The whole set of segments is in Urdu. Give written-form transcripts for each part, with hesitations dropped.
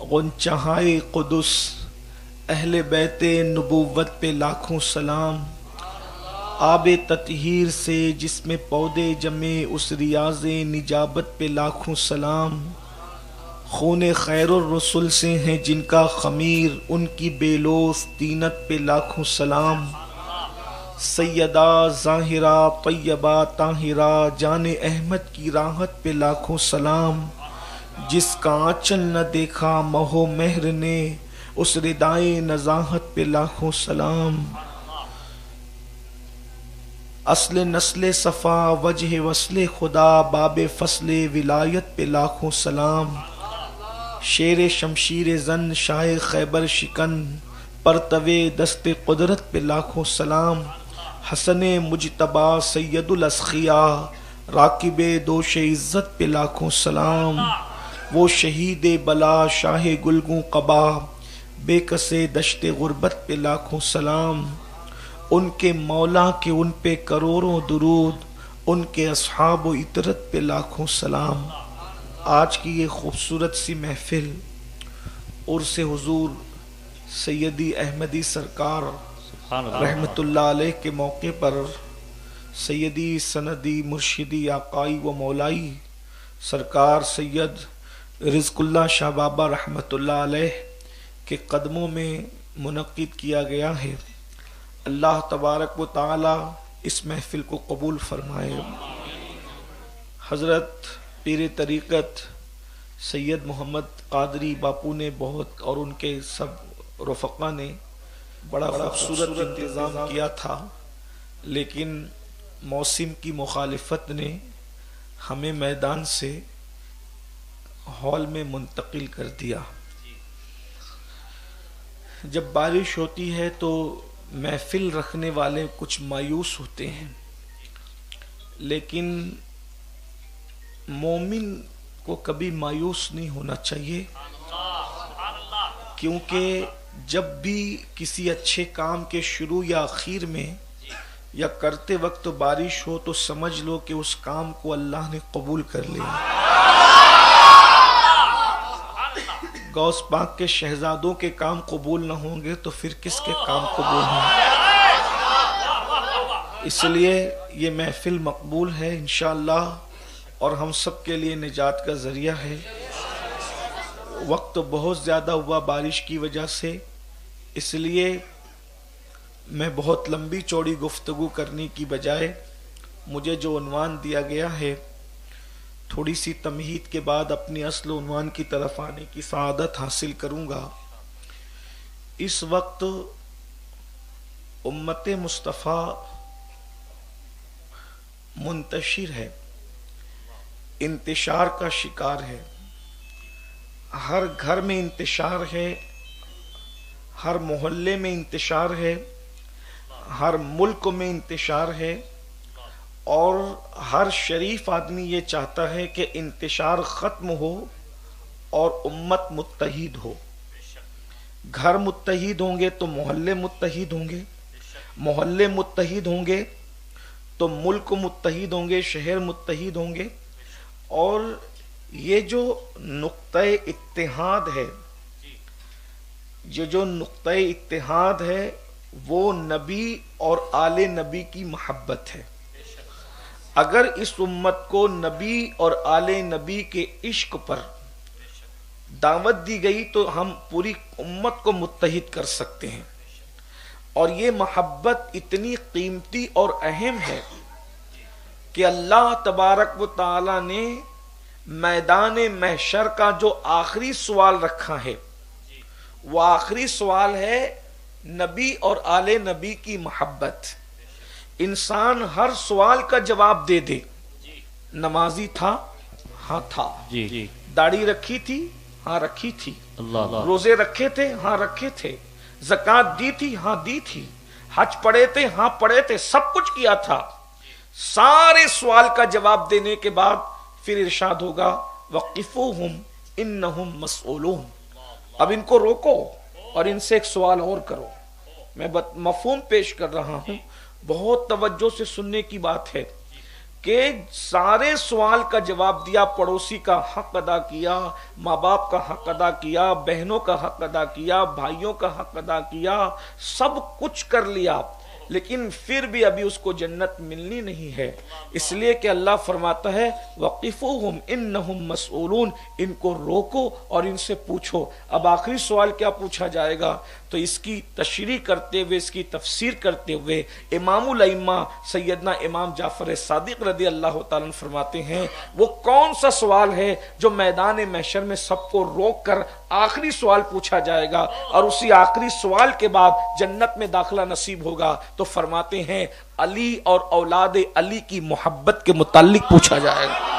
غنچہائے قدس اہل بیت نبوت پہ لاکھوں سلام، آب تطہیر سے جس میں پودے جمے اس ریاض نجابت پہ لاکھوں سلام، خون خیر الرسل سے ہیں جن کا خمیر ان کی بے لوث طینت پہ لاکھوں سلام، سیدہ ظاہرہ طیبہ طاہرہ جان احمد کی راحت پہ لاکھوں سلام، جس کا آنچل نہ دیکھا مہ و مہر نے اس ردائے نزاہت پہ لاکھوں سلام، اصل نسل صفا وجہ وصل خدا باب فصل ولایت پہ لاکھوں سلام، شیر شمشیر زن شاہ خیبر شکن پرتوے دست قدرت پہ لاکھوں سلام، حسن مجتبی سید الاسخیاء راکب دوش عزت پہ لاکھوں سلام، وہ شہید بلا شاہ گلگوں قبا بے کسے دشت غربت پہ لاکھوں سلام، ان کے مولا کے ان پہ کروڑوں درود، ان کے اصحاب و اطرت پہ لاکھوں سلام۔ آج کی یہ خوبصورت سی محفل عرس حضور سیدی احمدی سرکار رحمت اللہ علیہ کے موقع پر سیدی سندی مرشدی آقائی و مولائی سرکار سید رزق اللہ شاہ بابا رحمت اللہ علیہ کے قدموں میں منعقد کیا گیا ہے۔ اللہ تبارک و تعالی اس محفل کو قبول فرمائے۔ حضرت پیر طریقت سید محمد قادری باپو نے بہت اور ان کے سب رفقا نے بڑا خوبصورت انتظام کیا تھا، لیکن موسم کی مخالفت نے ہمیں میدان سے ہال میں منتقل کر دیا۔ جب بارش ہوتی ہے تو محفل رکھنے والے کچھ مایوس ہوتے ہیں، لیکن مومن کو کبھی مایوس نہیں ہونا چاہیے، کیونکہ جب بھی کسی اچھے کام کے شروع یا اخیر میں یا کرتے وقت بارش ہو تو سمجھ لو کہ اس کام کو اللہ نے قبول کر لیا۔ غوث پاک کے شہزادوں کے کام قبول نہ ہوں گے تو پھر کس کے کام قبول ہوں گے؟ اس لیے یہ محفل مقبول ہے انشاءاللہ، اور ہم سب کے لیے نجات کا ذریعہ ہے۔ وقت بہت زیادہ ہوا بارش کی وجہ سے، اس لیے میں بہت لمبی چوڑی گفتگو کرنے کی بجائے مجھے جو عنوان دیا گیا ہے تھوڑی سی تمہید کے بعد اپنی اصل عنوان کی طرف آنے کی سعادت حاصل کروں گا۔ اس وقت امت مصطفیٰ منتشر ہے، انتشار کا شکار ہے، ہر گھر میں انتشار ہے، ہر محلے میں انتشار ہے، ہر ملک میں انتشار ہے، اور ہر شریف آدمی یہ چاہتا ہے کہ انتشار ختم ہو اور امت متحد ہو۔ گھر متحد ہوں گے تو محلے متحد ہوں گے، محلے متحد ہوں گے تو ملک متحد ہوں گے، شہر متحد ہوں گے، اور یہ جو نقطہ اتحاد ہے، یہ جو نقطہ اتحاد ہے وہ نبی اور آل نبی کی محبت ہے۔ اگر اس امت کو نبی اور آل نبی کے عشق پر دعوت دی گئی تو ہم پوری امت کو متحد کر سکتے ہیں، اور یہ محبت اتنی قیمتی اور اہم ہے کہ اللہ تبارک و تعالی نے میدان محشر کا جو آخری سوال رکھا ہے، وہ آخری سوال ہے نبی اور آل نبی کی محبت۔ انسان ہر سوال کا جواب دے دے، نمازی تھا، ہاں تھا، داڑھی رکھی تھی، ہاں رکھی تھی، روزے رکھے تھے، ہاں رکھے تھے، زکوٰۃ دی تھی، ہاں دی تھی، حج پڑھے تھے، ہاں پڑھے تھے، سب کچھ کیا تھا۔ سارے سوال کا جواب دینے کے بعد پھر ارشاد ہوگا وقفوہم انہم مسئولون، اب ان کو روکو اور ان سے ایک سوال اور کرو۔ میں مفہوم پیش کر رہا ہوں، بہت توجہ سے سننے کی بات ہے۔ کہ سارے سوال کا جواب دیا، پڑوسی کا حق ادا کیا، ماں باپ کا حق ادا کیا، بہنوں کا حق ادا کیا، بھائیوں کا حق ادا کیا، سب کچھ کر لیا، لیکن پھر بھی ابھی اس کو جنت ملنی نہیں ہے، اس لیے کہ اللہ فرماتا ہے وَقِفُوهُمْ إِنَّهُمْ مَسْئُولُونَ، ان کو روکو اور ان سے پوچھو۔ اب آخری سوال کیا پوچھا جائے گا؟ تو اس کی تشریح کرتے ہوئے، اس کی تفسیر کرتے ہوئے امام الائمہ سیدنا امام جعفر صادق رضی اللہ تعالیٰ عنہ فرماتے ہیں وہ کون سا سوال ہے جو میدان محشر میں سب کو روک کر آخری سوال پوچھا جائے گا اور اسی آخری سوال کے بعد جنت میں داخلہ نصیب ہوگا؟ تو فرماتے ہیں علی اور اولاد علی کی محبت کے متعلق پوچھا جائے گا۔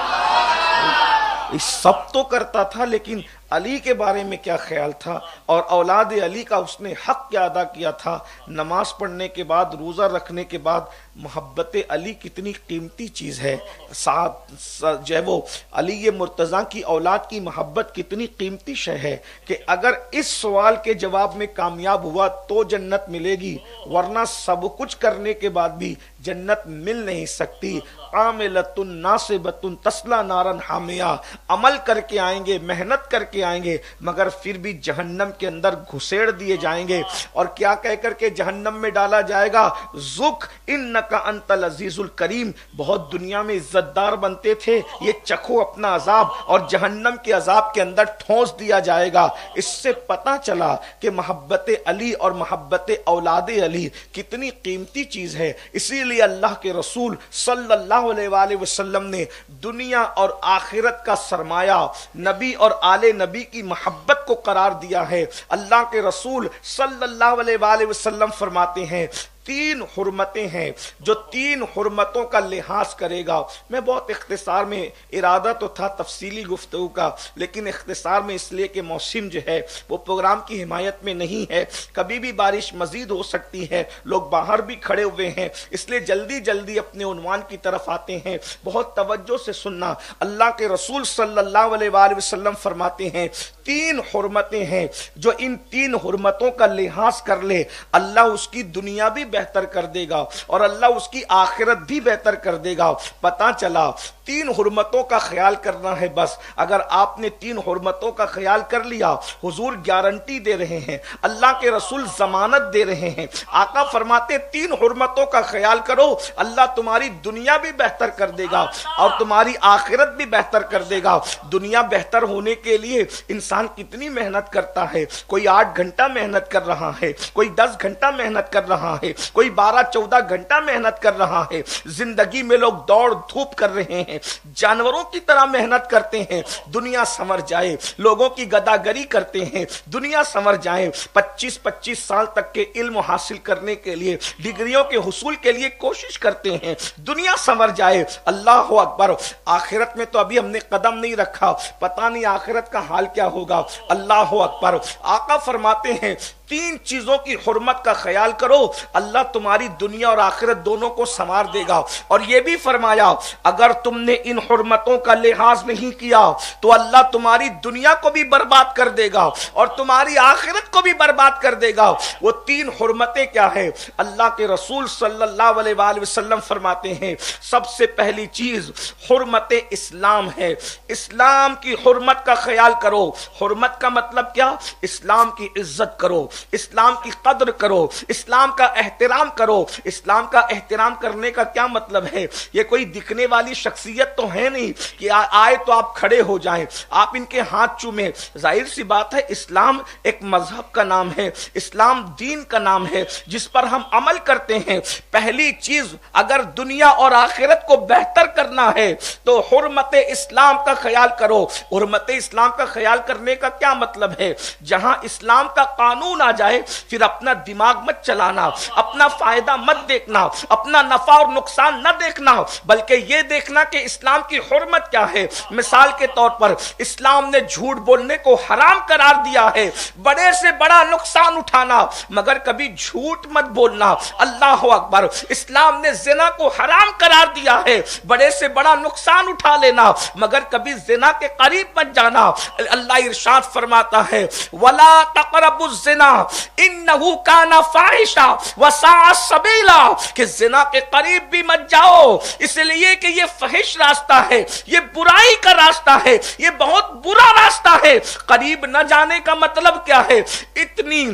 سب تو کرتا تھا لیکن علی کے بارے میں کیا خیال تھا، اور اولاد علی کا اس نے حق کیا ادا کیا تھا؟ نماز پڑھنے کے بعد، روزہ رکھنے کے بعد محبت علی کتنی قیمتی چیز ہے، جو ہے وہ علی مرتضیٰ کی اولاد کی محبت کتنی قیمتی شے ہے کہ اگر اس سوال کے جواب میں کامیاب ہوا تو جنت ملے گی، ورنہ سب کچھ کرنے کے بعد بھی جنت مل نہیں سکتی۔ عاملۃ ناصبۃ تصلی نارا حامیہ، عمل کر کے آئیں گے، محنت کر کے آئیں گے، مگر پھر بھی جہنم کے اندر گھسیڑ دیے جائیں گے، اور کیا کہہ کر کے جہنم میں ڈالا جائے گا؟ ذُقْ انک انت العزیز الکریم، بہت دنیا میں عزت دار بنتے تھے، یہ چکھو اپنا عذاب، اور جہنم کے عذاب کے اندر ٹھونس دیا جائے گا۔ اس سے پتہ چلا کہ محبت علی اور محبت اولاد علی کتنی قیمتی چیز ہے۔ اسی لیے اللہ کے رسول صلی اللہ علیہ وآلہ وسلم نے دنیا اور آخرت کا سرمایہ نبی اور آل نبی کی محبت کو قرار دیا ہے۔ اللہ کے رسول صلی اللہ علیہ وآلہ وسلم فرماتے ہیں تین حرمتیں ہیں، جو تین حرمتوں کا لحاظ کرے گا۔ میں بہت اختصار میں، ارادہ تو تھا تفصیلی گفتگو کا، لیکن اختصار میں اس لیے کہ موسم جو ہے وہ پروگرام کی حمایت میں نہیں ہے، کبھی بھی بارش مزید ہو سکتی ہے، لوگ باہر بھی کھڑے ہوئے ہیں، اس لیے جلدی جلدی اپنے عنوان کی طرف آتے ہیں۔ بہت توجہ سے سننا، اللہ کے رسول صلی اللہ علیہ وآلہ وسلم فرماتے ہیں تین حرمتیں ہیں، جو ان تین حرمتوں کا لحاظ کر لے اللہ اس کی دنیا بھی بہتر کر دے گا اور اللہ اس کی آخرت بھی بہتر کر دے گا۔ پتہ چلا تین حرمتوں کا خیال کرنا ہے بس۔ اگر آپ نے تین حرمتوں کا خیال کر لیا، حضور گارنٹی دے رہے ہیں، اللہ کے رسول ضمانت دے رہے ہیں، آقا فرماتے تین حرمتوں کا خیال کرو، اللہ تمہاری دنیا بھی بہتر کر دے گا اور تمہاری آخرت بھی بہتر کر دے گا۔ دنیا بہتر ہونے کے لیے انسان کتنی محنت کرتا ہے، کوئی 8 گھنٹہ محنت کر رہا ہے، کوئی 10 گھنٹہ محنت کر رہا ہے، کوئی 12-14 گھنٹہ محنت کر رہا ہے۔ زندگی میں لوگ دوڑ دھوپ کر رہے ہیں، جانوروں کی طرح محنت کرتے ہیں، دنیا سنور جائے، لوگوں کی گداگری کرتے ہیں، دنیا سنور جائے، 25-25 سال تک کے علم حاصل کرنے کے لیے، ڈگریوں کے حصول کے لیے کوشش کرتے ہیں، دنیا سنور جائے۔ اللہ اکبر، آخرت میں تو ابھی ہم نے قدم نہیں رکھا، پتہ نہیں آخرت کا حال کیا ہوگا۔ اللہ اکبر، آقا فرماتے ہیں تین چیزوں کی حرمت کا خیال کرو، اللہ تمہاری دنیا اور آخرت دونوں کو سنوار دے گا۔ اور یہ بھی فرمایا اگر تم نے ان حرمتوں کا لحاظ نہیں کیا تو اللہ تمہاری دنیا کو بھی برباد کر دے گا اور تمہاری آخرت کو بھی برباد کر دے گا۔ وہ تین حرمتیں کیا ہے؟ اللہ کے رسول صلی اللہ علیہ وآلہ وسلم فرماتے ہیں سب سے پہلی چیز حرمت اسلام ہے۔ اسلام کی حرمت کا خیال کرو۔ حرمت کا مطلب کیا؟ اسلام کی عزت کرو، اسلام کی قدر کرو، اسلام کا احترام کرو۔ اسلام کا احترام کرنے کا کیا مطلب ہے؟ یہ کوئی دکھنے والی شخصیت تو ہے نہیں کہ آئے تو آپ کھڑے ہو جائیں، آپ ان کے ہاتھ چومیں۔ ظاہر سی بات ہے اسلام ایک مذہب کا نام ہے، اسلام دین کا نام ہے جس پر ہم عمل کرتے ہیں۔ پہلی چیز اگر دنیا اور آخرت کو بہتر کرنا ہے تو حرمت اسلام کا خیال کرو۔ حرمت اسلام کا خیال کرنے کا کیا مطلب ہے؟ جہاں اسلام کا قانون آ جائے پھر اپنا دماغ مت چلانا، اپنا فائدہ مت دیکھنا، اپنا نفع اور نقصان نہ دیکھنا، بلکہ یہ دیکھنا کہ اسلام کی حرمت کیا ہے۔ مثال کے طور پر اسلام نے جھوٹ بولنے کو حرام قرار دیا ہے، بڑے سے بڑا نقصان اٹھانا مگر کبھی جھوٹ مت بولنا۔ اللہ اکبر، اسلام نے زنا کو حرام قرار دیا ہے، بڑے سے بڑا نقصان اٹھا لینا مگر کبھی زنا کے قریب مت جانا۔ اللہ ارشاد فرماتا ہے وَلَا تَقْرَبُوا الزِّنَا زنا انہو کان فاحشہ وساء سبیلا، کہ زنا کے قریب بھی مت جاؤ، اس لیے کہ یہ فحش راستہ ہے، یہ برائی کا راستہ ہے، یہ بہت برا راستہ ہے۔ قریب نہ جانے کا مطلب کیا ہے؟ اتنی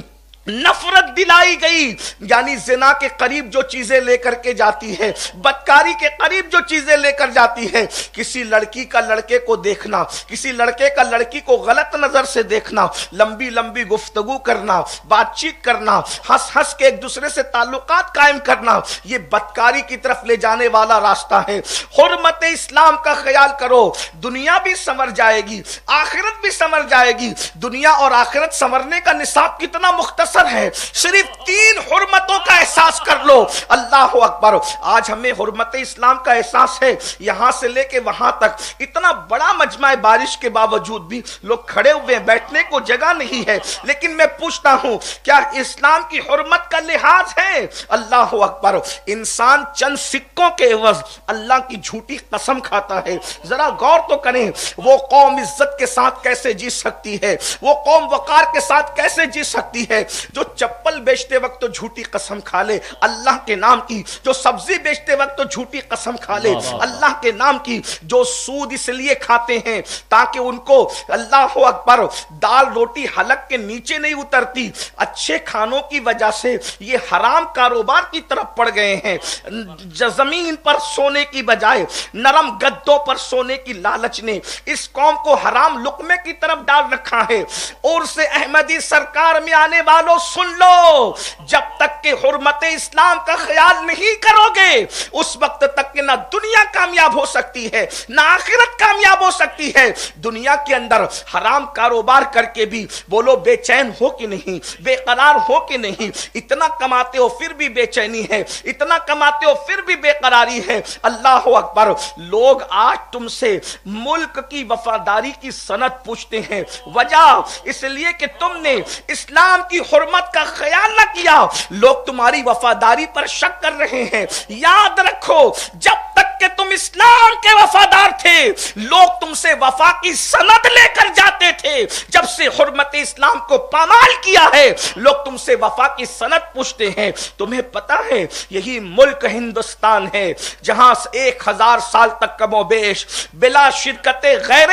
نفرت دلائی گئی، یعنی زنا کے قریب جو چیزیں لے کر کے جاتی ہے، بدکاری کے قریب جو چیزیں لے کر جاتی ہے، کسی لڑکی کا لڑکے کو دیکھنا، کسی لڑکے کا لڑکی کو غلط نظر سے دیکھنا، لمبی لمبی گفتگو کرنا، بات چیت کرنا، ہنس ہنس کے ایک دوسرے سے تعلقات قائم کرنا، یہ بدکاری کی طرف لے جانے والا راستہ ہے۔ حرمت اسلام کا خیال کرو، دنیا بھی سنور جائے گی، آخرت بھی سنور جائے گی۔ دنیا اور آخرت سنورنے کا نصاب کتنا مختصر ہے، صرف 3 حرمتوں کا احساس کر لو۔ اللہ اکبر۔ آج ہمیں حرمت اسلام کا احساس ہے، یہاں سے لے کے وہاں تک اتنا بڑا مجمع، بارش کے باوجود بھی لوگ کھڑے ہوئے، بیٹھنے کو جگہ نہیں ہے، لیکن میں پوچھتا ہوں کیا اسلام کی حرمت کا لحاظ ہے؟ اللہ اکبر۔ انسان چند سکوں کے عوض اللہ کی جھوٹی قسم کھاتا ہے۔ ذرا غور تو کریں، وہ قوم عزت کے ساتھ کیسے جی سکتی ہے، وہ قوم وقار کے ساتھ کیسے جی سکتی ہے جو چپل بیچتے وقت تو جھوٹی قسم کھا لے اللہ کے نام کی، جو سبزی بیچتے وقت تو جھوٹی قسم کھا لے اللہ کے نام کی، جو سود اس لیے کھاتے ہیں تاکہ ان کو اللہ اکبر دال روٹی حلق کے نیچے نہیں اترتی، اچھے کھانوں کی وجہ سے یہ حرام کاروبار کی طرف پڑ گئے ہیں۔ زمین پر سونے کی بجائے نرم گدوں پر سونے کی لالچ نے اس قوم کو حرام لقمے کی طرف ڈال رکھا ہے۔ اور سے احمدی سرکار میں آنے والوں سن لو، جب تک کہ حرمت اسلام کا خیال نہیں کرو گے اس وقت تک کہ نہ دنیا کامیاب ہو سکتی ہے نہ آخرت کامیاب ہو سکتی ہے۔ دنیا کے اندر حرام کاروبار کر کے بھی بولو بے چین ہو کہ نہیں، بے قرار ہو کہ نہیں، اتنا کماتے ہو پھر بھی بے چینی ہے، اتنا کماتے ہو پھر بھی بے قراری ہے۔ اللہ اکبر۔ لوگ آج تم سے ملک کی وفاداری کی سند پوچھتے ہیں، وجہ اس لیے کہ تم نے اسلام کی حرمت کا خیال نہ کیا، لوگ تمہاری وفاداری پر شک کر رہے ہیں۔ یاد رکھو، جب تک کہ تم اسلام کے وفادار تھے لوگ تم سے وفا کی سند لے کر جاتے تھے، جب سے حرمت اسلام کو پامال کیا ہے لوگ تم سے وفا کی سند پوچھتے ہیں۔ تمہیں پتا ہے یہی ملک ہندوستان ہے جہاں 1000 سال تک کم و بیش بلا شرکت غیر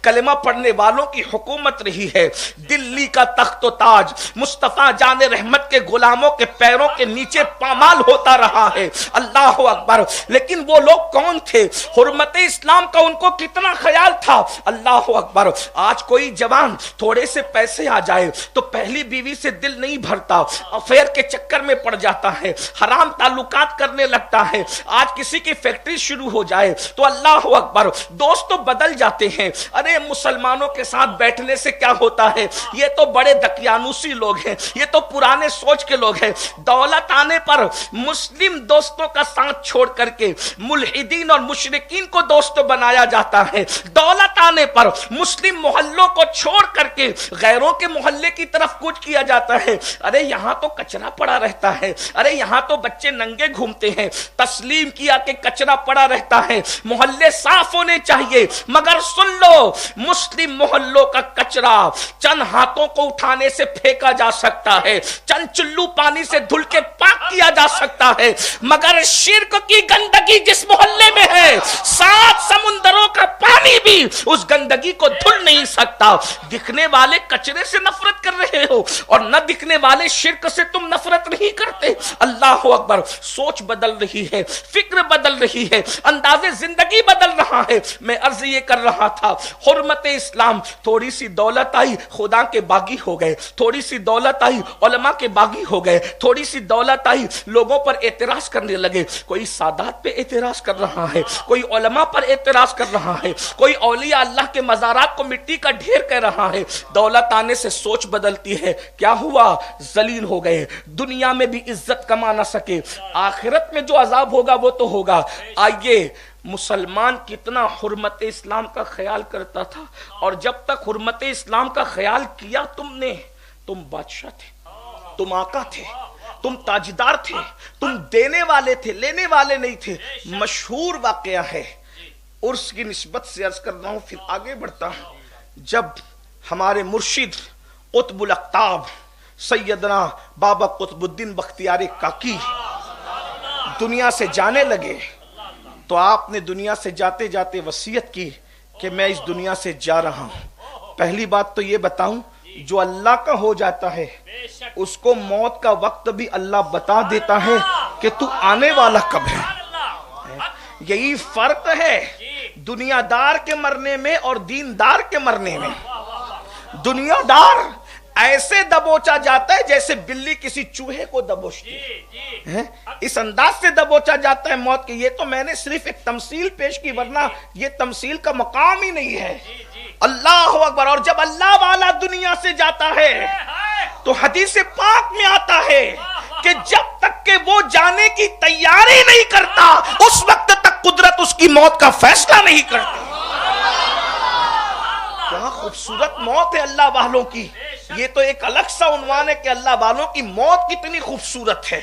کلمہ پڑھنے والوں کی حکومت رہی ہے۔ دلی کا تخت و تاج مصطفیٰ جان رحمت کے غلاموں کے پیروں کے نیچے پامال ہوتا رہا ہے۔ اللہ اکبر۔ لیکن وہ لوگ کون تھے؟ حرمت اسلام کا ان کو کتنا خیال تھا؟ اللہ اکبر۔ آج کوئی جوان تھوڑے سے پیسے آ جائے تو پہلی بیوی سے دل نہیں بھرتا، افیئر کے چکر میں پڑ جاتا ہے، حرام تعلقات کرنے لگتا ہے۔ آج کسی کی فیکٹری شروع ہو جائے تو اللہ اکبر دوست تو بدل جاتے ہیں، ارے مسلمانوں کے ساتھ بیٹھنے سے کیا ہوتا ہے، یہ تو بڑے دقیانوسی لوگ ہیں، یہ تو پرانے سوچ کے لوگ ہیں۔ دولت آنے پر مسلم دوستوں کا ساتھ چھوڑ کر کے ملحدین اور مشرکین کو دوست بنایا جاتا ہے۔ دولت آنے پر مسلم محلوں کو چھوڑ کر کے غیروں کے محلے کی طرف کوچ کیا جاتا ہے۔ ارے یہاں تو کچرا پڑا رہتا ہے، ارے یہاں تو بچے ننگے گھومتے ہیں۔ تسلیم کیا کہ کچرا پڑا رہتا ہے، محلے صاف ہونے چاہیے، مگر سن لو مسلم محلوں کا کچرا چند ہاتھوں کو اٹھانے سے پھینکا جا سکتا ہے، چند چلو پانی سے دھل کے پاک کیا جا سکتا ہے، مگر شرک کی گندگی جس محلے میں ہے 7 سمندروں کا پانی بھی اس گندگی کو دھل نہیں سکتا۔ دکھنے والے کچرے سے نفرت کر رہے ہو اور نہ دکھنے والے شرک سے تم نفرت نہیں کرتے۔ اللہ اکبر۔ سوچ بدل رہی ہے، فکر بدل رہی ہے، انداز زندگی بدل رہا ہے۔ میں عرض یہ کر رہا تھا، حرمت اسلام، تھوڑی سی دولت آئی خدا کے باغی ہو گئے، تھوڑی سی دولت آئی علماء کے باغی ہو گئے، تھوڑی سی دولت آئی لوگوں پر اعتراض کرنے لگے۔ کوئی سادات پہ اعتراض کر رہا ہے، کوئی علماء پر اعتراض کر رہا ہے، کوئی اولیاء اللہ کے مزارات کو مٹی کا ڈھیر کہہ رہا ہے۔ دولت آنے سے سوچ بدلتی ہے، کیا ہوا؟ ذلیل ہو گئے، دنیا میں بھی عزت کما نہ سکے، آخرت میں جو عذاب ہوگا وہ تو ہوگا۔ آئیے، مسلمان کتنا حرمت اسلام کا خیال کرتا تھا، اور جب تک حرمت اسلام کا خیال کیا تم نے، تم بادشاہ تھے، تم آقا تھے، تم تاجدار تھے، تم دینے والے تھے، لینے والے نہیں تھے۔ مشہور واقعہ ہے، عرس کی نسبت سے عرض کر رہا ہوں، پھر آگے بڑھتا ہوں۔ جب ہمارے مرشد قطب الاقطاب سیدنا بابا قطب الدین بختیار کاکی دنیا سے جانے لگے تو آپ نے دنیا سے جاتے جاتے وصیت کی کہ میں اس دنیا سے جا رہا ہوں، پہلی بات تو یہ بتاؤں، جو اللہ کا ہو جاتا ہے اس کو موت کا وقت بھی اللہ بتا دیتا ہے کہ تو آنے والا کب ہے۔ یہی فرق ہے دنیا دار کے مرنے میں اور دیندار کے مرنے میں۔ دنیا دار ایسے دبوچا جاتا ہے جیسے بلی کسی چوہے کو دبوچتی ہے، اس انداز سے دبوچا جاتا ہے موت کے۔ یہ تو میں نے صرف ایک تمثیل پیش کی، ورنہ یہ تمثیل کا مقام ہی نہیں ہے۔ اللہ اکبر۔ اور جب اللہ والا دنیا سے جاتا ہے تو حدیث پاک میں آتا ہے کہ جب تک کہ وہ جانے کی تیاری نہیں کرتا اس وقت تک قدرت اس کی موت کا فیصلہ نہیں کرتی۔ کیا خوبصورت موت ہے اللہ والوں کی۔ یہ تو ایک الگ سا عنوان ہے کہ اللہ والوں کی موت کتنی خوبصورت ہے۔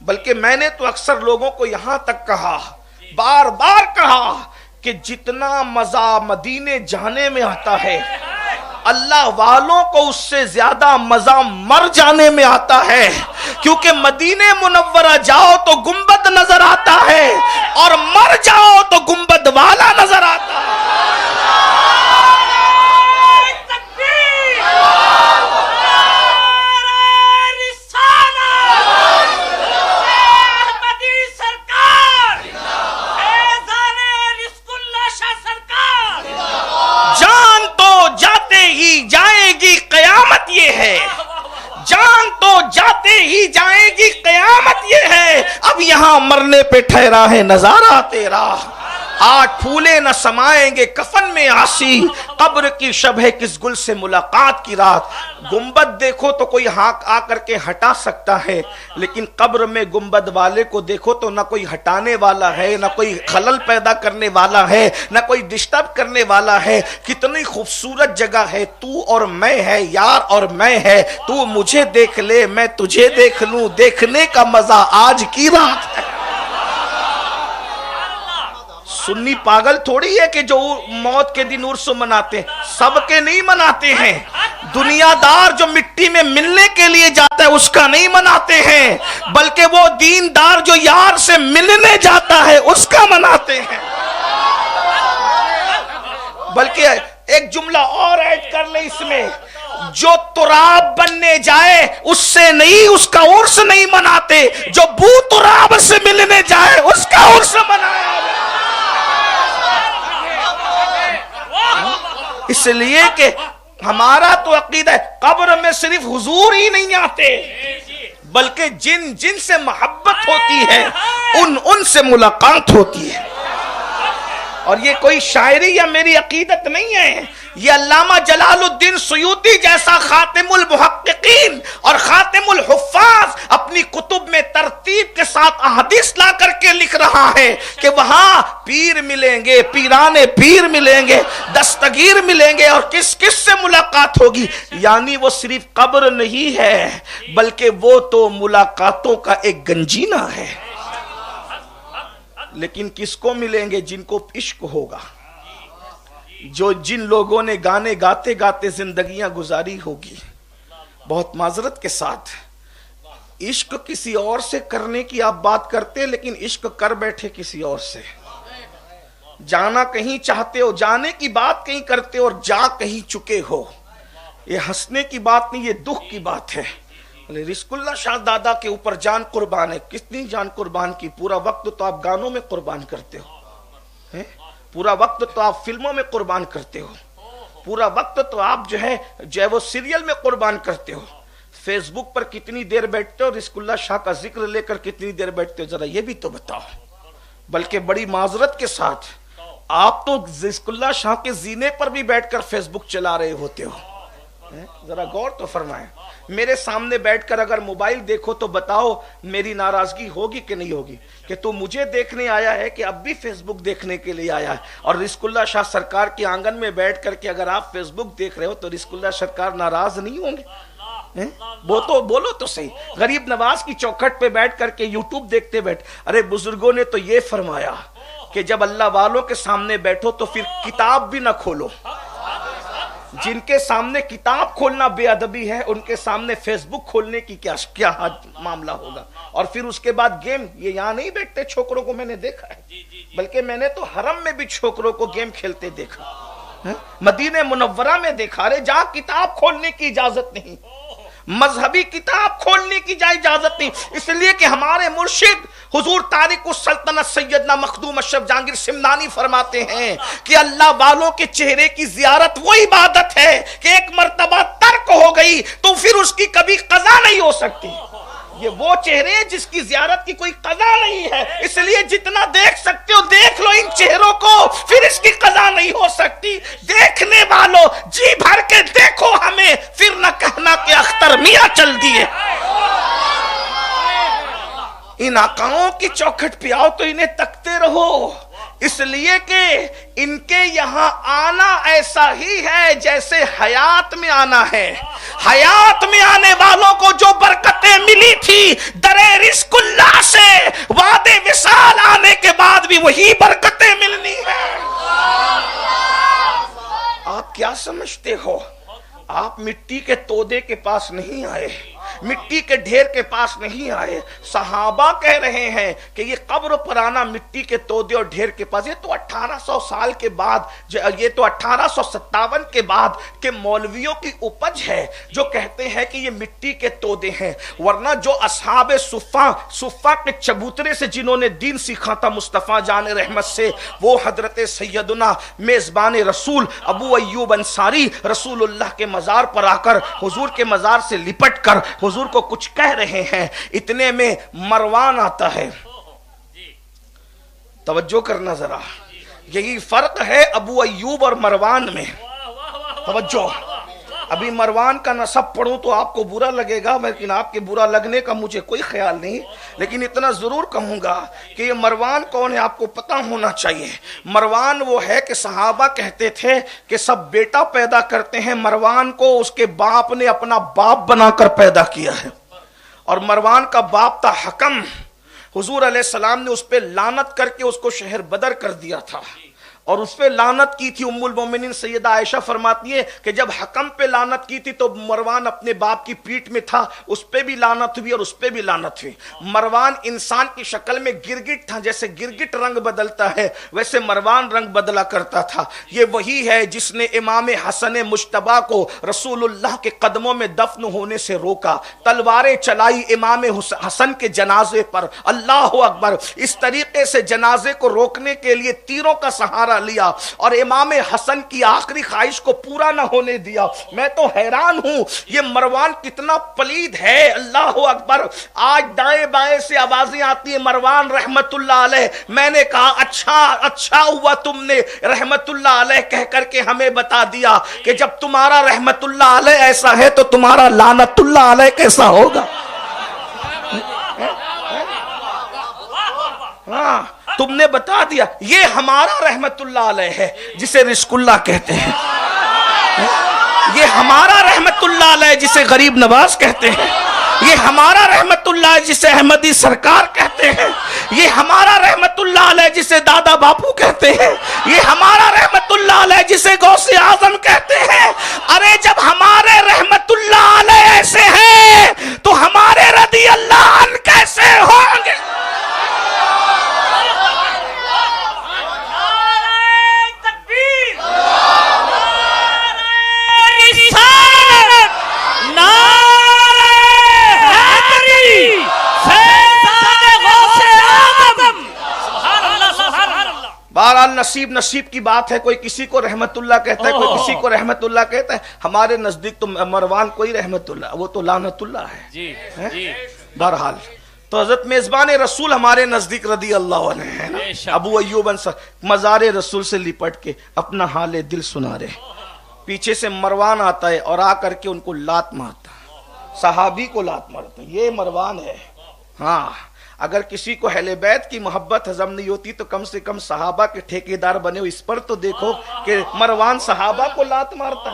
بلکہ میں نے تو اکثر لوگوں کو یہاں تک کہا، بار بار کہا، کہ جتنا مزہ مدینے جانے میں آتا ہے اللہ والوں کو اس سے زیادہ مزہ مر جانے میں آتا ہے، کیونکہ مدینے منورہ جاؤ تو گنبد نظر آتا ہے اور مر جاؤ تو گنبد والا نظر آتا ہے۔ جان تو جاتے ہی جائے گی قیامت یہ ہے، جان تو جاتے ہی جائے گی قیامت یہ ہے، اب یہاں مرنے پہ ٹھہرا ہے نظارہ تیرا۔ آج پھولے نہ سمائیں گے کفن میں آسی، قبر کی شب ہے کس گل سے ملاقات کی رات۔ گنبد دیکھو تو کوئی ہاک آ کر کے ہٹا سکتا ہے، لیکن قبر میں گنبد والے کو دیکھو تو نہ کوئی ہٹانے والا ہے، نہ کوئی خلل پیدا کرنے والا ہے، نہ کوئی ڈسٹرب کرنے والا ہے۔ کتنی خوبصورت جگہ ہے، تو اور میں ہے، یار اور میں ہے، تو مجھے دیکھ لے میں تجھے دیکھ لوں، دیکھنے کا مزہ آج کی رات ہے۔ سنی پاگل تھوڑی ہے کہ جو موت کے دن عرس مناتے ہیں، سب کے نہیں مناتے ہیں۔ دنیا دار جو مٹی میں ملنے کے لیے جاتا ہے اس کا نہیں مناتے ہیں، بلکہ وہ دیندار جو یار سے ملنے جاتا ہے اس کا مناتے ہیں۔ بلکہ ایک جملہ اور ایڈ کر لیں اس میں، جو تراب بننے جائے اس سے نہیں، اس کا عرس نہیں مناتے، جو بو تراب سے ملنے جائے اس کا عرس منایا۔ اس لیے کہ ہمارا تو عقیدہ ہے قبر میں صرف حضور ہی نہیں آتے، بلکہ جن جن سے محبت ہوتی ہے ان سے ملاقات ہوتی ہے۔ اور یہ کوئی شاعری یا میری عقیدت نہیں ہے، یہ علامہ جلال الدین سیوطی جیسا خاتم المحققین اور خاتم الحفاظ اپنی کتب میں ترتیب کے ساتھ احادیث لا کر کے لکھ رہا ہے کہ وہاں پیر ملیں گے، پیران پیر ملیں گے، دستگیر ملیں گے، اور کس کس سے ملاقات ہوگی۔ یعنی وہ صرف قبر نہیں ہے بلکہ وہ تو ملاقاتوں کا ایک گنجینہ ہے۔ لیکن کس کو ملیں گے؟ جن کو عشق ہوگا، جو جن لوگوں نے گانے گاتے گاتے زندگیاں گزاری ہوگی۔ بہت معذرت کے ساتھ عشق کسی اور سے کرنے کی آپ بات کرتے، لیکن عشق کر بیٹھے کسی اور سے۔ جانا کہیں چاہتے ہو، جانے کی بات کہیں کرتے ہو اور جا کہیں چکے ہو۔ یہ ہنسنے کی بات نہیں، یہ دکھ کی بات ہے۔ رزق اللہ شاہ دادا کے اوپر جان قربان ہے۔ کتنی جان قربان کی؟ پورا وقت تو آپ گانوں میں قربان کرتے ہو، پورا وقت تو آپ فلموں میں قربان کرتے ہو، پورا وقت تو آپ جو ہے وہ سیریل میں قربان کرتے ہو۔ فیس بک پر کتنی دیر بیٹھتے ہو؟ رزق اللہ شاہ کا ذکر لے کر کتنی دیر بیٹھتے ہو؟ ذرا یہ بھی تو بتاؤ۔ بلکہ بڑی معذرت کے ساتھ آپ تو رزق اللہ شاہ کے زینے پر بھی بیٹھ کر فیس بک چلا رہے ہوتے ہو۔ ذرا غور تو فرمائیں۔ میرے سامنے بیٹھ کر اگر موبائل دیکھو تو بتاؤ میری ناراضگی ہوگی کہ نہیں ہوگی کہ تو مجھے دیکھنے آیا ہے کہ اب بھی فیس بک دیکھنے کے لیے آیا ہے؟ اور رزق اللہ شاہ سرکار کے آنگن میں بیٹھ کر کے اگر آپ فیس بک دیکھ رہے ہو تو رزق اللہ سرکار ناراض نہیں ہوں گے؟ وہ تو بولو تو صحیح۔ غریب نواز کی چوکھٹ پہ بیٹھ کر کے یوٹیوب دیکھتے بیٹھ، ارے بزرگوں نے تو یہ فرمایا کہ جب اللہ والوں کے سامنے بیٹھو تو پھر کتاب بھی نہ کھولو، جن کے سامنے کتاب کھولنا بے ادبی ہے، ان کے سامنے فیس بک کھولنے کی کیا معاملہ ہوگا؟ اور پھر اس کے بعد گیم. یہ یہاں نہیں بیٹھتے چھوکروں کو میں نے دیکھا ہے، بلکہ میں نے تو حرم میں بھی چھوکروں کو گیم کھیلتے دیکھا، مدینہ منورہ میں دیکھا رہے، جہاں کتاب کھولنے کی اجازت نہیں، مذہبی کتاب کھولنے کی اجازت نہیں. اس لیے کہ ہمارے مرشد حضور تارک السلطنت سیدنا مخدوم اشرف جہانگیر سمنانی فرماتے ہیں کہ اللہ والوں کے چہرے کی زیارت وہ عبادت ہے کہ ایک مرتبہ ترک ہو گئی تو پھر اس کی کبھی قضا نہیں ہو سکتی. یہ وہ چہرے جس کی زیارت کی کوئی قضا نہیں ہے، اس لیے جتنا دیکھ سکتے ہو دیکھ لو ان چہروں کو، پھر اس کی قضا نہیں ہو سکتی. دیکھنے والوں جی بھر کے دیکھو ہمیں، پھر نہ کہنا کہ اختر میاں چل دیے. ان آقاؤں کی چوکھٹ پہ آؤ تو انہیں تکتے رہو، اس لیے کہ ان کے یہاں آنا ایسا ہی ہے جیسے حیات میں آنا ہے. حیات میں آنے والوں کو جو برکتیں ملی تھی در رزق اللہ سے، وعدے وصال آنے کے بعد بھی وہی برکتیں ملنی ہیں. آپ کیا سمجھتے ہو؟ آپ مٹی کے تودے کے پاس نہیں آئے، مٹی کے ڈھیر کے پاس نہیں آئے. صحابہ کہہ رہے ہیں کہ یہ قبر پر آنا مٹی کے تودے اور ڈھیر کے پاس، یہ تو 1800 سال کے بعد، یہ تو 1857 کے بعد کے مولویوں کی اپج ہے جو کہتے ہیں کہ یہ مٹی کے تودے ہیں. ورنہ جو اصحاب صفہ کے چبوترے سے جنہوں نے دین سیکھا تھا مصطفیٰ جان رحمت سے، وہ حضرت سیدنا میزبان رسول ابو ایوب انصاری رسول اللہ کے مزار پر آ کر حضور کے مزار سے لپٹ کر حضور کو کچھ کہہ رہے ہیں. اتنے میں مروان آتا ہے. توجہ کرنا ذرا، یہی فرق ہے ابو ایوب اور مروان میں. توجہ، ابھی مروان کا نسب پڑھوں تو آپ کو برا لگے گا، لیکن آپ کے برا لگنے کا مجھے کوئی خیال نہیں، لیکن اتنا ضرور کہوں گا کہ یہ مروان کون ہے آپ کو پتہ ہونا چاہیے. مروان وہ ہے کہ صحابہ کہتے تھے کہ سب بیٹا پیدا کرتے ہیں، مروان کو اس کے باپ نے اپنا باپ بنا کر پیدا کیا ہے. اور مروان کا باپ تھا حکم. حضور علیہ السلام نے اس پہ لعنت کر کے اس کو شہر بدر کر دیا تھا، اور اس پہ لعنت کی تھی. ام المومنین سیدہ عائشہ فرماتی ہے کہ جب حکم پہ لعنت کی تھی تو مروان اپنے باپ کی پیٹھ میں تھا، اس پہ بھی لعنت ہوئی اور اس پہ بھی لعنت ہوئی. مروان انسان کی شکل میں گرگٹ تھا، جیسے گرگٹ رنگ بدلتا ہے ویسے مروان رنگ بدلا کرتا تھا. یہ وہی ہے جس نے امام حسن مجتبی کو رسول اللہ کے قدموں میں دفن ہونے سے روکا، تلواریں چلائی امام حسن کے جنازے پر. اللہ اکبر. اس طریقے سے جنازے کو روکنے کے لیے تیروں کا سہارا لیا اور امام حسن کی آخری خواہش کو پورا نہ ہونے دیا. میں تو حیران ہوں یہ مروان کتنا پلید ہے. اللہ اکبر. آج دائیں بائیں سے آوازیں آتی ہیں مروان رحمت اللہ علیہ. میں نے کہا اچھا ہوا تم نے رحمت اللہ علیہ کہہ کر کے ہمیں بتا دیا کہ جب تمہارا رحمت اللہ علیہ ایسا ہے تو تمہارا لعنت اللہ علیہ کیسا ہوگا. ہاں تم نے بتا دیا. یہ ہمارا رحمت اللہ علیہ ہے جسے رزق اللہ کہتے ہیں، یہ ہمارا رحمت اللہ علیہ جسے غریب نواز کہتے ہیں، یہ ہمارا رحمت اللہ جسے احمدی سرکار کہتے ہیں، یہ ہمارا رحمت اللہ علیہ جسے دادا باپو کہتے ہیں، یہ ہمارا رحمت اللہ علیہ جسے غوث اعظم کہتے ہیں. ارے جب ہمارے رحمت اللہ علیہ ایسے ہیں تو ہمارے رضی اللہ عنہ کیسے ہوں گے؟ بہرحال نصیب کی بات ہے. کوئی کسی کو رحمت اللہ کہتا ہے، کوئی کسی کو رحمت اللہ کہتا ہے. ہمارے نزدیک تو مروان کوئی رحمت اللہ، وہ تو لعنت اللہ ہے. بہرحال تو حضرت میزبان رسول ہمارے نزدیک رضی اللہ عنہ ہے نا. ابو ایوب انصاری مزار رسول سے لپٹ کے اپنا حال دل سنا رہے. پیچھے سے مروان آتا ہے اور آ کر کے ان کو لات مارتا، صحابی کو لات مارتا. یہ مروان ہے. ہاں اگر کسی کو اہل بیت کی محبت ہضم نہیں ہوتی تو کم سے کم صحابہ کے ٹھیکیدار بنے ہو. اس پر تو دیکھو کہ مروان صحابہ کو لات مارتا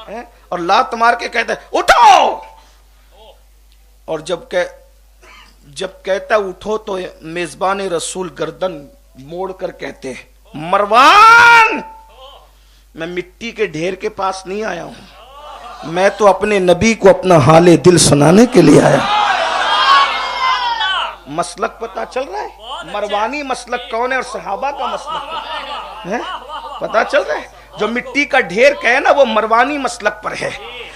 ہے اور لات مار کے کہتا ہے اٹھو. اور جب کہتا ہے اٹھو تو میزبان رسول گردن موڑ کر کہتے ہیں مروان میں مٹی کے ڈھیر کے پاس نہیں آیا ہوں، میں تو اپنے نبی کو اپنا حال دل سنانے کے لیے آیا ہوں۔ مسلک پتا چل رہا ہے؟ مروانی مسلک کون ہے اور صحابہ کا مسلک ہے؟ پتا چل رہا ہے؟ جو مٹی کا ڈھیر کہے نا وہ مروانی مسلک پر ہے،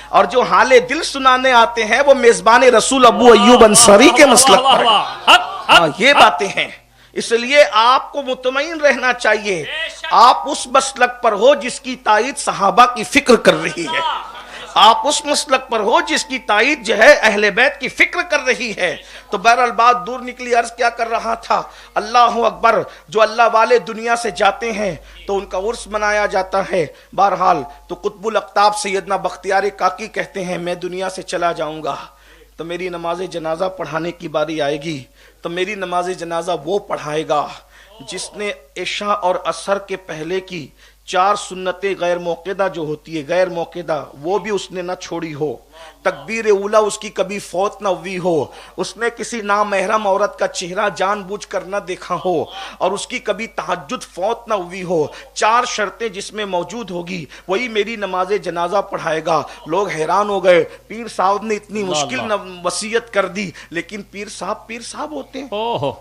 اور جو حال دل سنانے آتے ہیں وہ میزبان رسول ابو ایوب انصاری کے مسلک پر ہے۔ یہ باتیں ہیں، اس لیے آپ کو مطمئن رہنا چاہیے، آپ اس مسلک پر ہو جس کی تائید صحابہ کی فکر کر رہی ہے، آپ اس مسلک پر ہو جس کی تائید جو ہے اہل بیت کی فکر کر رہی ہے۔ تو بہرحال بات دور نکلی، عرض کیا کر رہا تھا، اللہ اکبر، جو اللہ والے دنیا سے جاتے ہیں تو ان کا عرس منایا جاتا ہے۔ بہرحال تو قطب الاقطاب سیدنا بختیار کاکی کہتے ہیں میں دنیا سے چلا جاؤں گا تو میری نماز جنازہ پڑھانے کی باری آئے گی، تو میری نماز جنازہ وہ پڑھائے گا جس نے عشاء اور عصر کے پہلے کی 4 سنتیں غیر موقدہ جو ہوتی ہے، غیر موقدہ، وہ بھی اس نے نہ چھوڑی ہو، تکبیر اولا اس کی کبھی فوت نہ ہوئی ہو، اس نے کسی نامحرم عورت کا چہرہ جان بوجھ کر نہ دیکھا ہو، اور اس کی کبھی تہجد فوت نہ ہوئی ہو، 4 شرطیں جس میں موجود ہوگی وہی میری نماز جنازہ پڑھائے گا۔ لوگ حیران ہو گئے، پیر صاحب نے اتنی مشکل وصیت کر دی، لیکن پیر صاحب ہوتے ہیں۔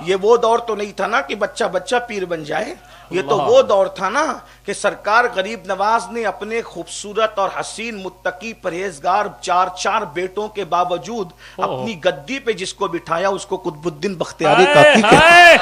یہ وہ دور تو نہیں تھا نا کہ بچہ پیر بن جائے، یہ تو وہ دور تھا نا کہ سرکار غریب نواز نے اپنے خوبصورت اور حسین متقی پرہیزگار 4 بیٹوں کے باوجود اپنی گدی پہ جس کو بٹھایا اس کو قطب الدین بختیار کاکی کہتے ہیں۔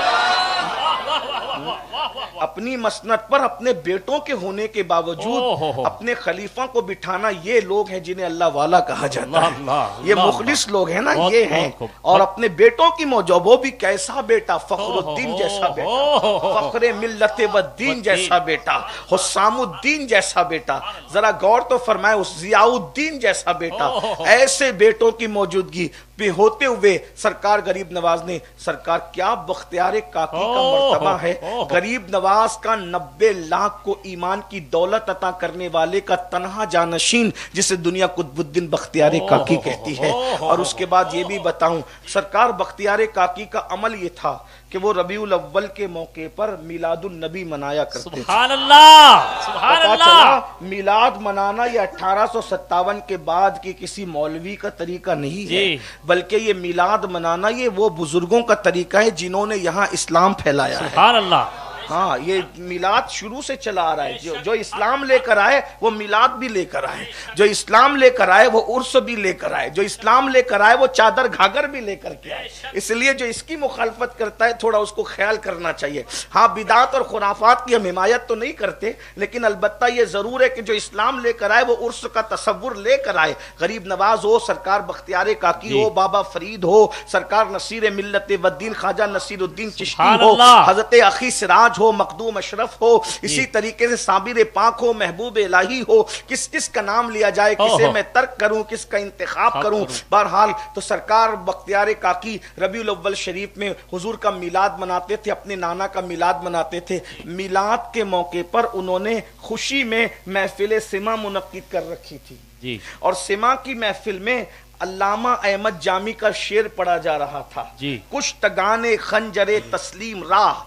اپنی مسند پر اپنے بیٹوں کے ہونے کے باوجود اپنے خلیفہ کو بٹھانا، یہ لوگ ہیں جنہیں اللہ والا کہا جاتا ہے، یہ مخلص لوگ ہیں نا، یہ ہیں۔ اور اپنے بیٹوں کی موجود، وہ بھی کیسا بیٹا، فخر الدین جیسا بیٹا، فخر ملت و دین جیسا بیٹا، حسام الدین جیسا بیٹا، ذرا غور تو فرمائے، اس ضیاء الدین جیسا بیٹا، ایسے بیٹوں کی موجودگی پہ ہوتے ہوئے سرکار غریب نواز نے، سرکار کیا بختیار کاکی کا مرتبہ ہے، غریب نواز کا 90 لاکھ کو ایمان کی دولت عطا کرنے والے کا تنہا جانشین جسے دنیا قطب الدین بختیار کاکی کہتی ہے۔ اور اس کے بعد یہ بھی بتاؤں، سرکار بختیار کاکی کا عمل یہ تھا کہ وہ ربیع الاول کے موقع پر میلاد النبی منایا کرتے تھے۔ سبحان اللہ، سبحان اللہ۔ میلاد منانا یہ 1857 کے بعد کی کسی مولوی کا طریقہ نہیں ہے، بلکہ یہ میلاد منانا یہ وہ بزرگوں کا طریقہ ہے جنہوں نے یہاں اسلام پھیلایا ہے۔ سبحان اللہ۔ ہاں، یہ میلاد شروع سے چلا آ رہا ہے، جو اسلام لے کر آئے وہ میلاد بھی لے کر آئے، جو اسلام لے کر آئے وہ عرس بھی لے کر آئے، جو اسلام لے کر آئے وہ چادر گھاگھر بھی لے کر کے آئے۔ اس لیے جو اس کی مخالفت کرتا ہے تھوڑا اس کو خیال کرنا چاہیے۔ ہاں، بدعات اور خرافات کی ہم حمایت تو نہیں کرتے، لیکن البتہ یہ ضرور ہے کہ جو اسلام لے کر آئے وہ عرس کا تصور لے کر آئے۔ غریب نواز ہو، سرکار بختیار کاکی ہو، بابا فرید ہو، سرکار نصیر ملت و دین خواجہ نصیر الدین چشتی ہو، حضرت اخی سراج ہو، مخدوم اشرف ہو، اسی طریقے سے صابر پاک ہو، محبوب الہی ہو، کس کا نام لیا جائے، کسے میں ترک کروں، کس کا انتخاب کروں۔ بہرحال تو سرکار بختیار کاکی ربیع الاول شریف میں حضور کا میلاد مناتے تھے، اپنے نانا کا میلاد مناتے تھے۔ میلاد کے موقع پر انہوں نے خوشی میں محفل سما منعقد کر رکھی تھی، اور سما کی محفل میں علامہ احمد جامی کا شعر پڑھا جا رہا تھا، کچھ تگان خنجر تسلیم راہ،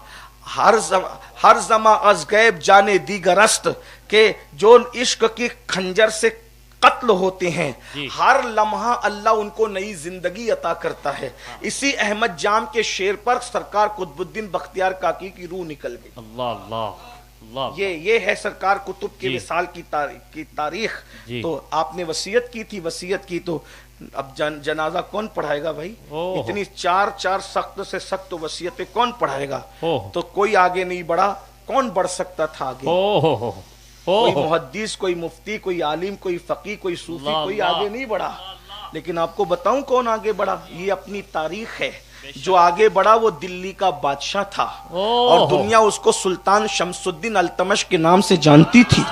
ہر زماں از غیب جانے دیگر است، کہ جو عشق کی خنجر سے قتل ہوتے ہیں ہر لمحہ اللہ ان کو نئی زندگی عطا کرتا ہے۔ اسی احمد جام کے شعر پر سرکار قطب الدین بختیار کاکی کی روح نکل گئی۔ اللہ اللہ، یہ ہے سرکار قطب کے وصال کی تاریخ۔ تو آپ نے وصیت کی تھی، تو اب جنازہ کون پڑھائے گا بھائی؟ اتنی 4 سخت سے سخت وصیتیں کون پڑھائے گا؟ تو کوئی آگے نہیں بڑھا، کون بڑھ سکتا تھا آگے؟ کوئی محدث، کوئی مفتی، کوئی عالم، کوئی فقی، کوئی صوفی، کوئی آگے نہیں بڑھا۔ لیکن آپ کو بتاؤں کون آگے بڑھا؟ یہ اپنی تاریخ ہے۔ جو آگے بڑھا وہ دلی کا بادشاہ تھا، اور دنیا اس کو سلطان شمس الدین التمش کے نام سے جانتی تھی۔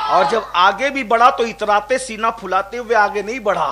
اور جب آگے بھی بڑھا تو اتراتے سینہ پھلاتے ہوئے آگے نہیں بڑھا،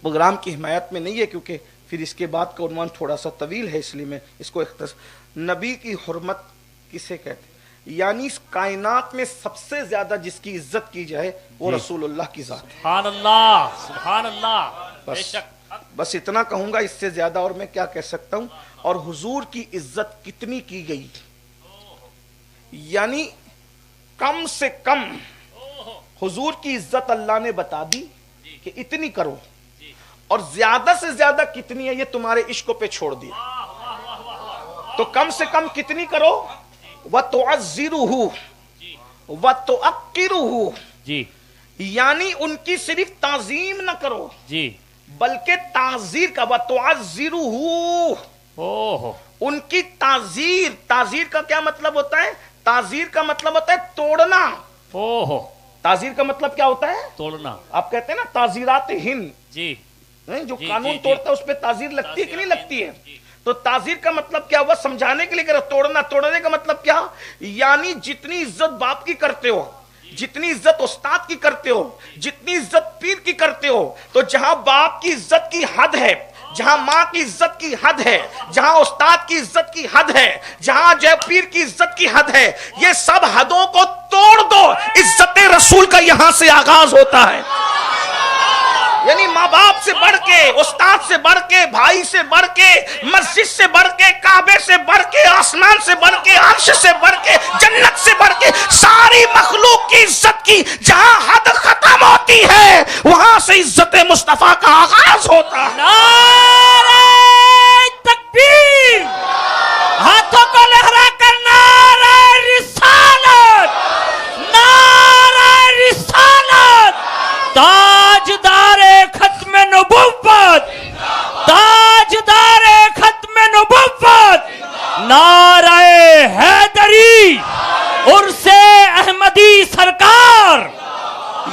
پروگرام کی حمایت میں نہیں ہے کیونکہ پھر اس کے بعد کا عنوان تھوڑا سا طویل ہے، اس لیے میں اس کو نبی کی حرمت کسے کہتے ہیں؟ یعنی اس کائنات میں سب سے زیادہ جس کی عزت کی جائے وہ رسول اللہ کی ذات ہے۔ سبحان اللہ، سبحان اللہ، بے شک۔ بس اتنا کہوں گا، اس سے زیادہ اور میں کیا کہہ سکتا ہوں۔ اور حضور کی عزت کتنی کی گئی، یعنی کم سے کم حضور کی عزت اللہ نے بتا دی کہ اتنی کرو، اور زیادہ سے زیادہ کتنی ہے یہ تمہارے عشق پہ چھوڑ دیا۔ تو کم سے کم کتنی کرو، وَتُعَزِّرُهُ وَتُعَقِّرُهُ، جی یعنی ان کی صرف تعظیم نہ کرو جی، بلکہ تعزیر کا، وَتُعَزِّرُهُ، ان کی تعزیر۔ تعزیر کا کیا مطلب ہوتا ہے؟ تعزیر کا مطلب ہوتا ہے توڑنا۔ تعزیر کا مطلب کیا ہوتا ہے؟ توڑنا۔ آپ کہتے ہیں نا تعزیرات ہند، جی، جو قانون توڑتا ہے اس پہ تعزیر لگتی ہے کہ نہیں لگتی ہے؟ تو تعزیر کا مطلب کیا ہوا سمجھانے کے لیے کرو، توڑنا۔ توڑنے کا مطلب کیا؟ یعنی جتنی عزت باپ کی کرتے ہو، جتنی عزت استاد کی کرتے ہو، جتنی عزت پیر کی کرتے ہو، تو جہاں باپ کی عزت کی حد ہے، جہاں ماں کی عزت کی حد ہے، جہاں استاد کی عزت کی حد ہے، جہاں جے پیر کی عزت کی حد ہے، یہ سب حدوں کو توڑ دو۔ عزت رسول کا یہاں سے آغاز ہوتا ہے۔ یعنی ماں باپ سے بڑھ کے، استاد سے بڑھ کے، بھائی سے بڑھ کے، مسجد سے بڑھ کے، کعبے سے بڑھ کے، آسمان سے بڑھ کے، عرش سے بڑھ کے، جنت سے بڑھ کے، ساری مخلوق کی عزت کی جہاں حد ختم ہوتی ہے وہاں سے عزت مصطفیٰ کا آغاز ہوتا ہے۔ نعرہ تکبیر، ہاتھوں کو لہرا کر نعرہ رسالت، نعرہ رسالت، تاجدار ختم نبوت، تاجدار ختم نبوت، نعرہ حیدری، عرس احمدی سرکار۔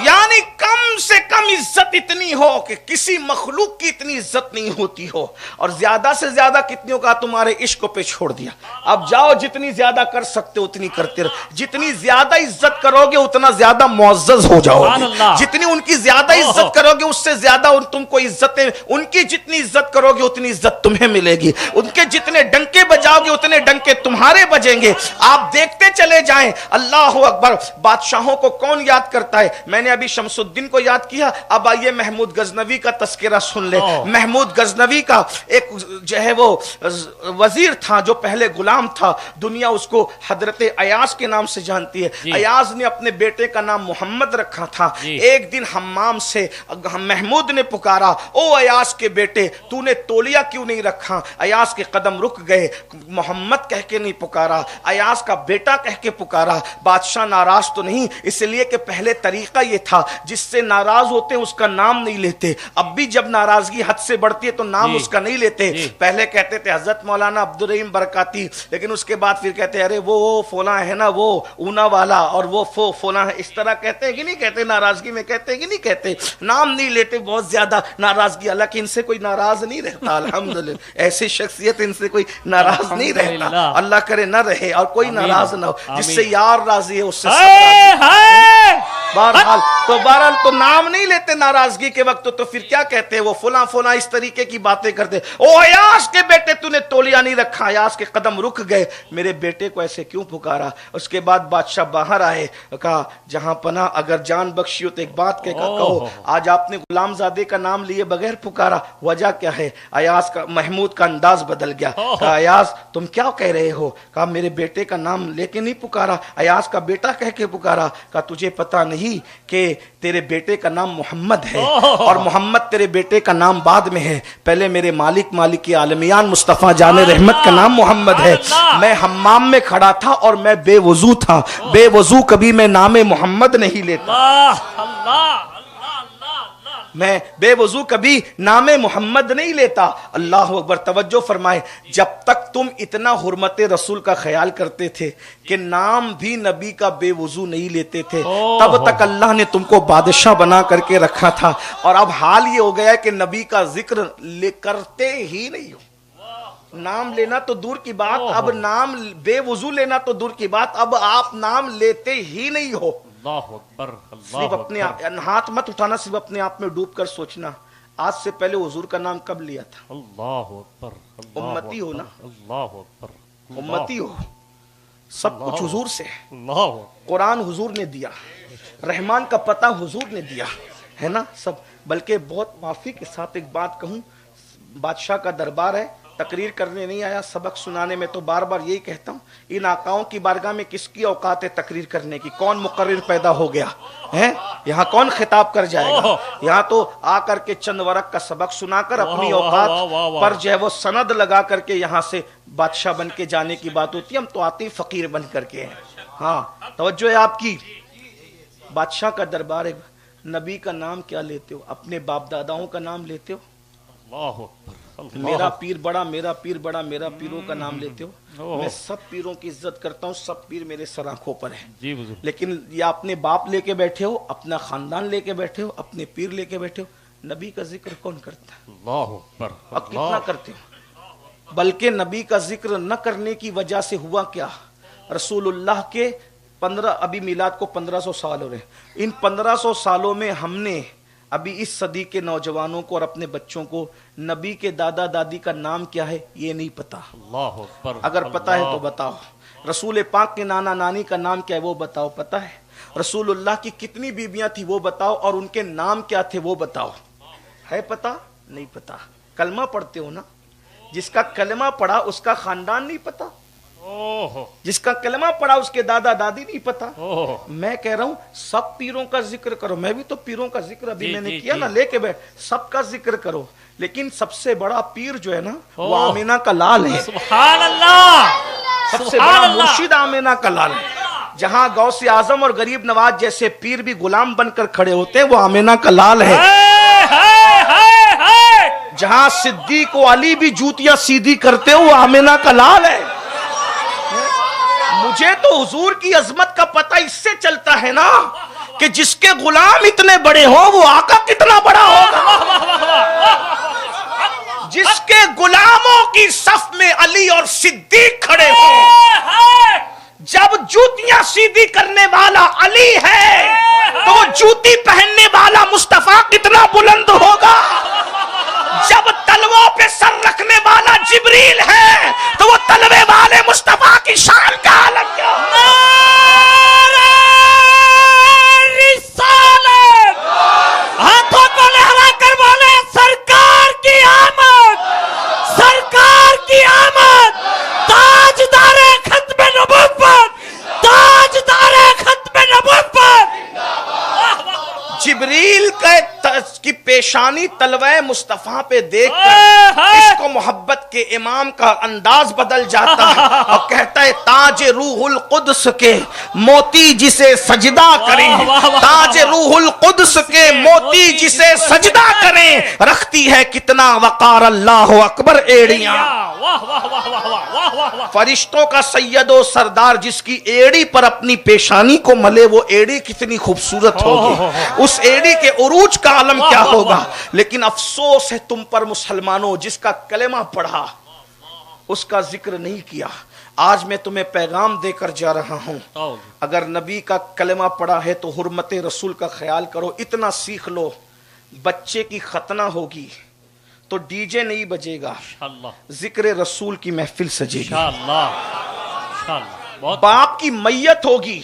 یعنی کم سے کم عزت اتنی ہو کہ کسی مخلوق کی اتنی عزت نہیں ہوتی ہو، اور زیادہ سے زیادہ کتنیوں کا تمہارے عشق پہ چھوڑ دیا۔ اب جاؤ، جتنی زیادہ کر سکتے ہو اتنی کرتے رہو، جتنی زیادہ عزت کرو گے اتنا زیادہ معزز ہو جاؤ گے، جتنی ان کی زیادہ عزت کرو گے اس سے زیادہ تم کو عزتیں، ان کی جتنی عزت کرو گے اتنی عزت تمہیں ملے گی، ان کے جتنے ڈنکے بجاؤ گے اتنے ڈنکے تمہارے بجیں گے۔ آپ دیکھتے چلے جائیں، اللہ اکبر، بادشاہوں کو کون یاد کرتا ہے؟ میں نے ابھی شمس الدین کو یاد کیا، اب آئیے محمود غزنوی کا تذکرہ سن لے۔ محمود غزنوی کا ایک جو ہے وہ وزیر تھا جو پہلے غلام تھا، دنیا اس کو حضرت ایاز کے نام سے جانتی ہے۔ ایاز نے اپنے بیٹے کا نام محمد رکھا تھا۔ ایک دن حمام سے محمود نے پکارا، او ایاز کے بیٹے، تو نے تولیہ کیوں نہیں رکھا؟ ایاز کے قدم رک گئے، محمد کہہ کے نہیں پکارا، ایاز کا بیٹا کہہ کے پکارا۔ بادشاہ ناراض تو نہیں، اس لیے کہ پہلے طریقہ یہ تھا جس سے ناراض ہوتے ہیں اس کا نام نہیں لیتے، اب بھی جب ناراضگی حد سے بڑھتی ہے تو نام اس کا نہیں لیتے۔ پہلے کہتے تھے حضرت مولانا عبدالرحیم برکاتی، لیکن اس کے بعد پھر کہتے ارے وہ فلاں ہے نا، وہ اونا والا، اور وہ فلاں ہے، اس طرح کہتے ہیں کہ نہیں کہتے؟ ناراضگی میں کہتے ہیں کہ نہیں کہتے؟ نام نہیں لیتے، بہت زیادہ ناراضگی، حالانکہ ان سے کوئی ناراض نہیں رہتا الحمدللہ، ایسی شخصیت ان سے کوئی ناراض نہیں رہتا، اللہ کرے نہ رہے اور کوئی ناراض نہ ہو، جس سے یار راضی ہے اس سے بہرحال۔ تو بہرحال تو نام نہیں لیتے ناراضگی کے وقت، تو پھر کیا کہتے ہیں؟ وہ فلاں فلاں اس طریقے کی باتیں کرتے، او ایاز کے بیٹے تو نے تولیہ نہیں رکھا۔ ایاز کے قدم رک گئے، میرے بیٹے کو ایسے کیوں پکارا؟ اس کے بعد بادشاہ باہر آئے، کہا جہاں پناہ اگر جان بخشی ہو تو ایک بات کہو، آج آپ نے غلام زادے کا نام لیے بغیر پکارا، وجہ کیا ہے؟ ایاز کا، محمود کا انداز بدل گیا، کہا ایاز تم کیا کہہ رہے ہو؟ کہا میرے بیٹے کا نام لے کے نہیں پکارا، ایاز کا بیٹا کہہ کے پکارا۔ کہا تجھے پتا نہیں کہ تیرے بیٹے کا نام محمد ہے، اور محمد تیرے بیٹے کا نام بعد میں ہے، پہلے میرے مالک عالمیان مصطفیٰ جان رحمت کا نام محمد ہے۔ میں حمام میں کھڑا تھا اور میں بے وضو تھا، بے وضو کبھی میں نام محمد نہیں لیتا، میں بے وضو کبھی نام محمد نہیں لیتا۔ اللہ اکبر، توجہ فرمائے، جب تک تم اتنا حرمت رسول کا خیال کرتے تھے کہ نام بھی نبی کا بے وضو نہیں لیتے تھے، تب تک اللہ نے تم کو بادشاہ بنا کر کے رکھا تھا، اور اب حال یہ ہو گیا ہے کہ نبی کا ذکر کرتے ہی نہیں ہو۔ نام لینا تو دور کی بات، اب نام بے وضو لینا تو دور کی بات، اب آپ نام لیتے ہی نہیں ہو۔ اللہ اکبر، صرف اپنے ہاتھ مت اٹھانا، صرف اپنے آپ میں ڈوب کر سوچنا، آج سے پہلے حضور کا نام کب لیا تھا؟ اللہ اکبر، امتی ہو نا، اللہ اکبر، امتی ہو، سب کچھ حضور سے ہے، اللہ اکبر، قرآن حضور نے دیا، رحمان کا پتہ حضور نے دیا ہے نا سب۔ بلکہ بہت معافی کے ساتھ ایک بات کہوں، بادشاہ کا دربار ہے، تقریر کرنے نہیں آیا، سبق سنانے میں تو بار بار یہی کہتا ہوں، ان آقاؤں کی بارگاہ میں کس کی اوقات ہے تقریر کرنے کی؟ کون مقرر پیدا ہو گیا ہے؟ یہاں کون خطاب کر جائے گا؟ یہاں تو آ کر کے چند ورق کا سبق سنا کر اپنی اوقات پر جو ہے وہ سند لگا کر کے یہاں سے بادشاہ بن کے جانے کی بات ہوتی ہے، ہم تو آتے فقیر بن کر کے ہیں۔ ہاں توجہ ہے آپ کی، بادشاہ کا دربار ہے، نبی کا نام کیا لیتے ہو؟ اپنے باپ داداؤں کا نام لیتے ہو؟ اللہ اکبر، میرا پیر بڑا، میرا پیر بڑا، میرا پیروں کا نام لیتے ہو؟ میں سب پیروں کی عزت کرتا ہوں، سب پیر میرے سر آنکھوں پر ہیں جی بزرگ، لیکن یا اپنے باپ لے کے بیٹھے ہو، اپنا خاندان لے کے بیٹھے ہو، اپنے پیر لے کے بیٹھے ہو، نبی کا ذکر کون کرتا ہے؟ اللہ اکبر، اب کتنا کرتے ہو؟ بلکہ نبی کا ذکر نہ کرنے کی وجہ سے ہوا کیا؟ رسول اللہ کے 15 ابھی میلاد کو 1500 سال ہو رہے ہیں، ان 1500 سالوں میں ہم نے ابھی اس صدی کے نوجوانوں کو اور اپنے بچوں کو نبی کے دادا دادی کا نام کیا ہے یہ نہیں پتا۔ اللہ اکبر، اگر پتا ہے تو بتاؤ۔ رسول پاک کے نانا نانی کا نام کیا ہے وہ بتاؤ، پتا ہے؟ رسول اللہ کی کتنی بیویاں تھی وہ بتاؤ، اور ان کے نام کیا تھے وہ بتاؤ، ہے پتا؟ نہیں پتا۔ کلمہ پڑھتے ہو نا، جس کا کلمہ پڑھا اس کا خاندان نہیں پتا، جس کا کلمہ پڑھا اس کے دادا دادی نہیں پتا۔ میں کہہ رہا ہوں سب پیروں کا ذکر کرو، میں بھی تو پیروں کا ذکر ابھی میں نے کیا نا، لے کے بیٹھ، سب کا ذکر کرو، لیکن سب سے بڑا پیر جو ہے نا وہ آمینہ کا لال ہے۔ سبحان اللہ، سب سے بڑا مرشد آمینہ کا لال ہے۔ جہاں غوث اعظم اور غریب نواز جیسے پیر بھی غلام بن کر کھڑے ہوتے ہیں وہ آمینہ کا لال ہے۔ جہاں صدیق و علی بھی جوتیاں سیدھی کرتے وہ آمینہ کا لال ہے۔ مجھے تو حضور کی عظمت کا پتہ اس سے چلتا ہے نا کہ جس کے غلام اتنے بڑے ہوں وہ آقا کتنا بڑا ہوگا۔ جس کے غلاموں کی صف میں علی اور صدیق کھڑے ہوں، جب جوتیاں سیدھی کرنے والا علی ہے تو وہ جوتی پہننے والا مصطفیٰ کتنا بلند ہوگا۔ جب تلووں پہ سر رکھنے والا جبریل ہے تو وہ تلوے والے مصطفیٰ کی شان کا عالم کیا ہے۔ رسالت، ہاتھوں کو لہرا کر بولے سرکار کی آمد، سرکار کی آمد، تاجدار ختم نبوت، تاجدار ختم نبوت۔ جبریل کی پیشانی تلوے مصطفیٰ پہ دیکھ کر اس کو محبت کے امام کا انداز بدل جاتا ہے اور کہتا ہے تاج روح القدس کے موتی جسے سجدہ کریں، تاج روح القدس کے موتی جسے سجدہ کریں، رکھتی ہے کتنا وقار اللہ اکبر ایڑیاں۔ فرشتوں کا سید و سردار جس کی ایڑی پر اپنی پیشانی کو ملے وہ ایڑی کتنی خوبصورت ہوگی، اس ایڑی کے عروج کا عالم کیا ہوگا۔ لیکن افسوس ہے تم پر مسلمانوں، جس کا کلمہ پڑھا اس کا ذکر نہیں کیا۔ آج میں تمہیں پیغام دے کر جا رہا ہوں، اگر نبی کا کلمہ پڑھا ہے تو حرمت رسول کا خیال کرو، اتنا سیکھ لو۔ بچے کی ختنہ ہوگی تو ڈی جے نہیں بجے گا، ذکر رسول کی محفل سجے گی۔ باپ کی میت ہوگی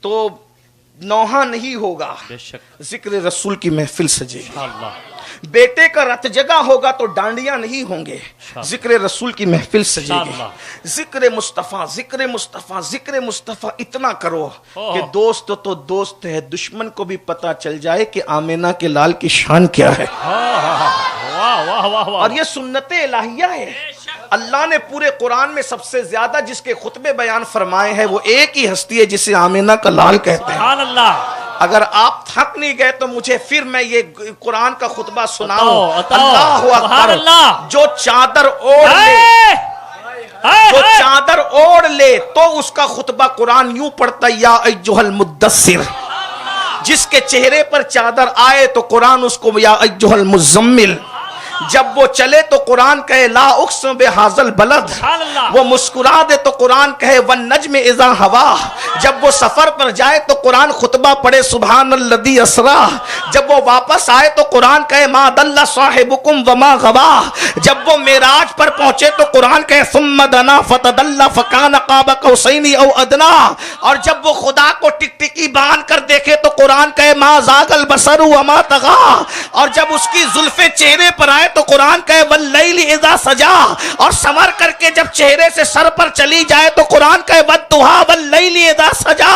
تو نوحہ نہیں ہوگا، ذکر رسول کی محفل سجے گی۔ بیٹے کا رت جگہ ہوگا تو ڈانڈیاں نہیں ہوں گے، ذکر رسول کی محفل سجے گی۔ ذکر مصطفیٰ، ذکر مصطفیٰ، ذکر مصطفیٰ اتنا کرو کہ دوست تو دوست ہے، دشمن کو بھی پتا چل جائے کہ آمینہ کے لال کی شان کیا ہے۔ اور یہ سنت الہیہ ہے۔ اللہ نے پورے قرآن میں سب سے زیادہ جس کے خطبے بیان فرمائے ہیں وہ ایک ہی ہستی ہے جسے آمینہ کا لال کہتے ہیں۔ اگر آپ تھک نہیں گئے تو مجھے پھر میں یہ قرآن کا خطبہ سناؤں۔ اللہ اکبر۔ جو چادر اوڑھ لے، جو چادر اوڑھ لے تو اس کا خطبہ قرآن یوں پڑھتا یا ایھا المدثر، جس کے چہرے پر چادر آئے تو قرآن اس کو یا ایھا المزمل، جب وہ چلے تو قرآن کہے لا اقسم بہذل بلد، سبحان اللہ۔ وہ مسکرا دے تو قرآن کہے والنجم اذا ہوا، جب وہ سفر پر جائے تو قرآن خطبہ پڑھے سبحان الذی اسرا، جب وہ واپس آئے تو قرآن کہے ما ضل صاحبکم وما غوا، جب وہ معراج پر پہنچے تو قرآن کہے ثم دنا فتدلی فکان قاب قوسین او ادنا، اور جب وہ خدا کو ٹکٹکی باندھ کر دیکھے تو قرآن کہے ما زاغ البصر وما طغی، اور جب اس کی زلفیں چہرے پر آئے تو قرآن کہے واللیل اذا سجا، اور سمر کر کے جب چہرے سے سر پر چلی جائے تو قرآن کہے والضحی واللیل اذا سجا،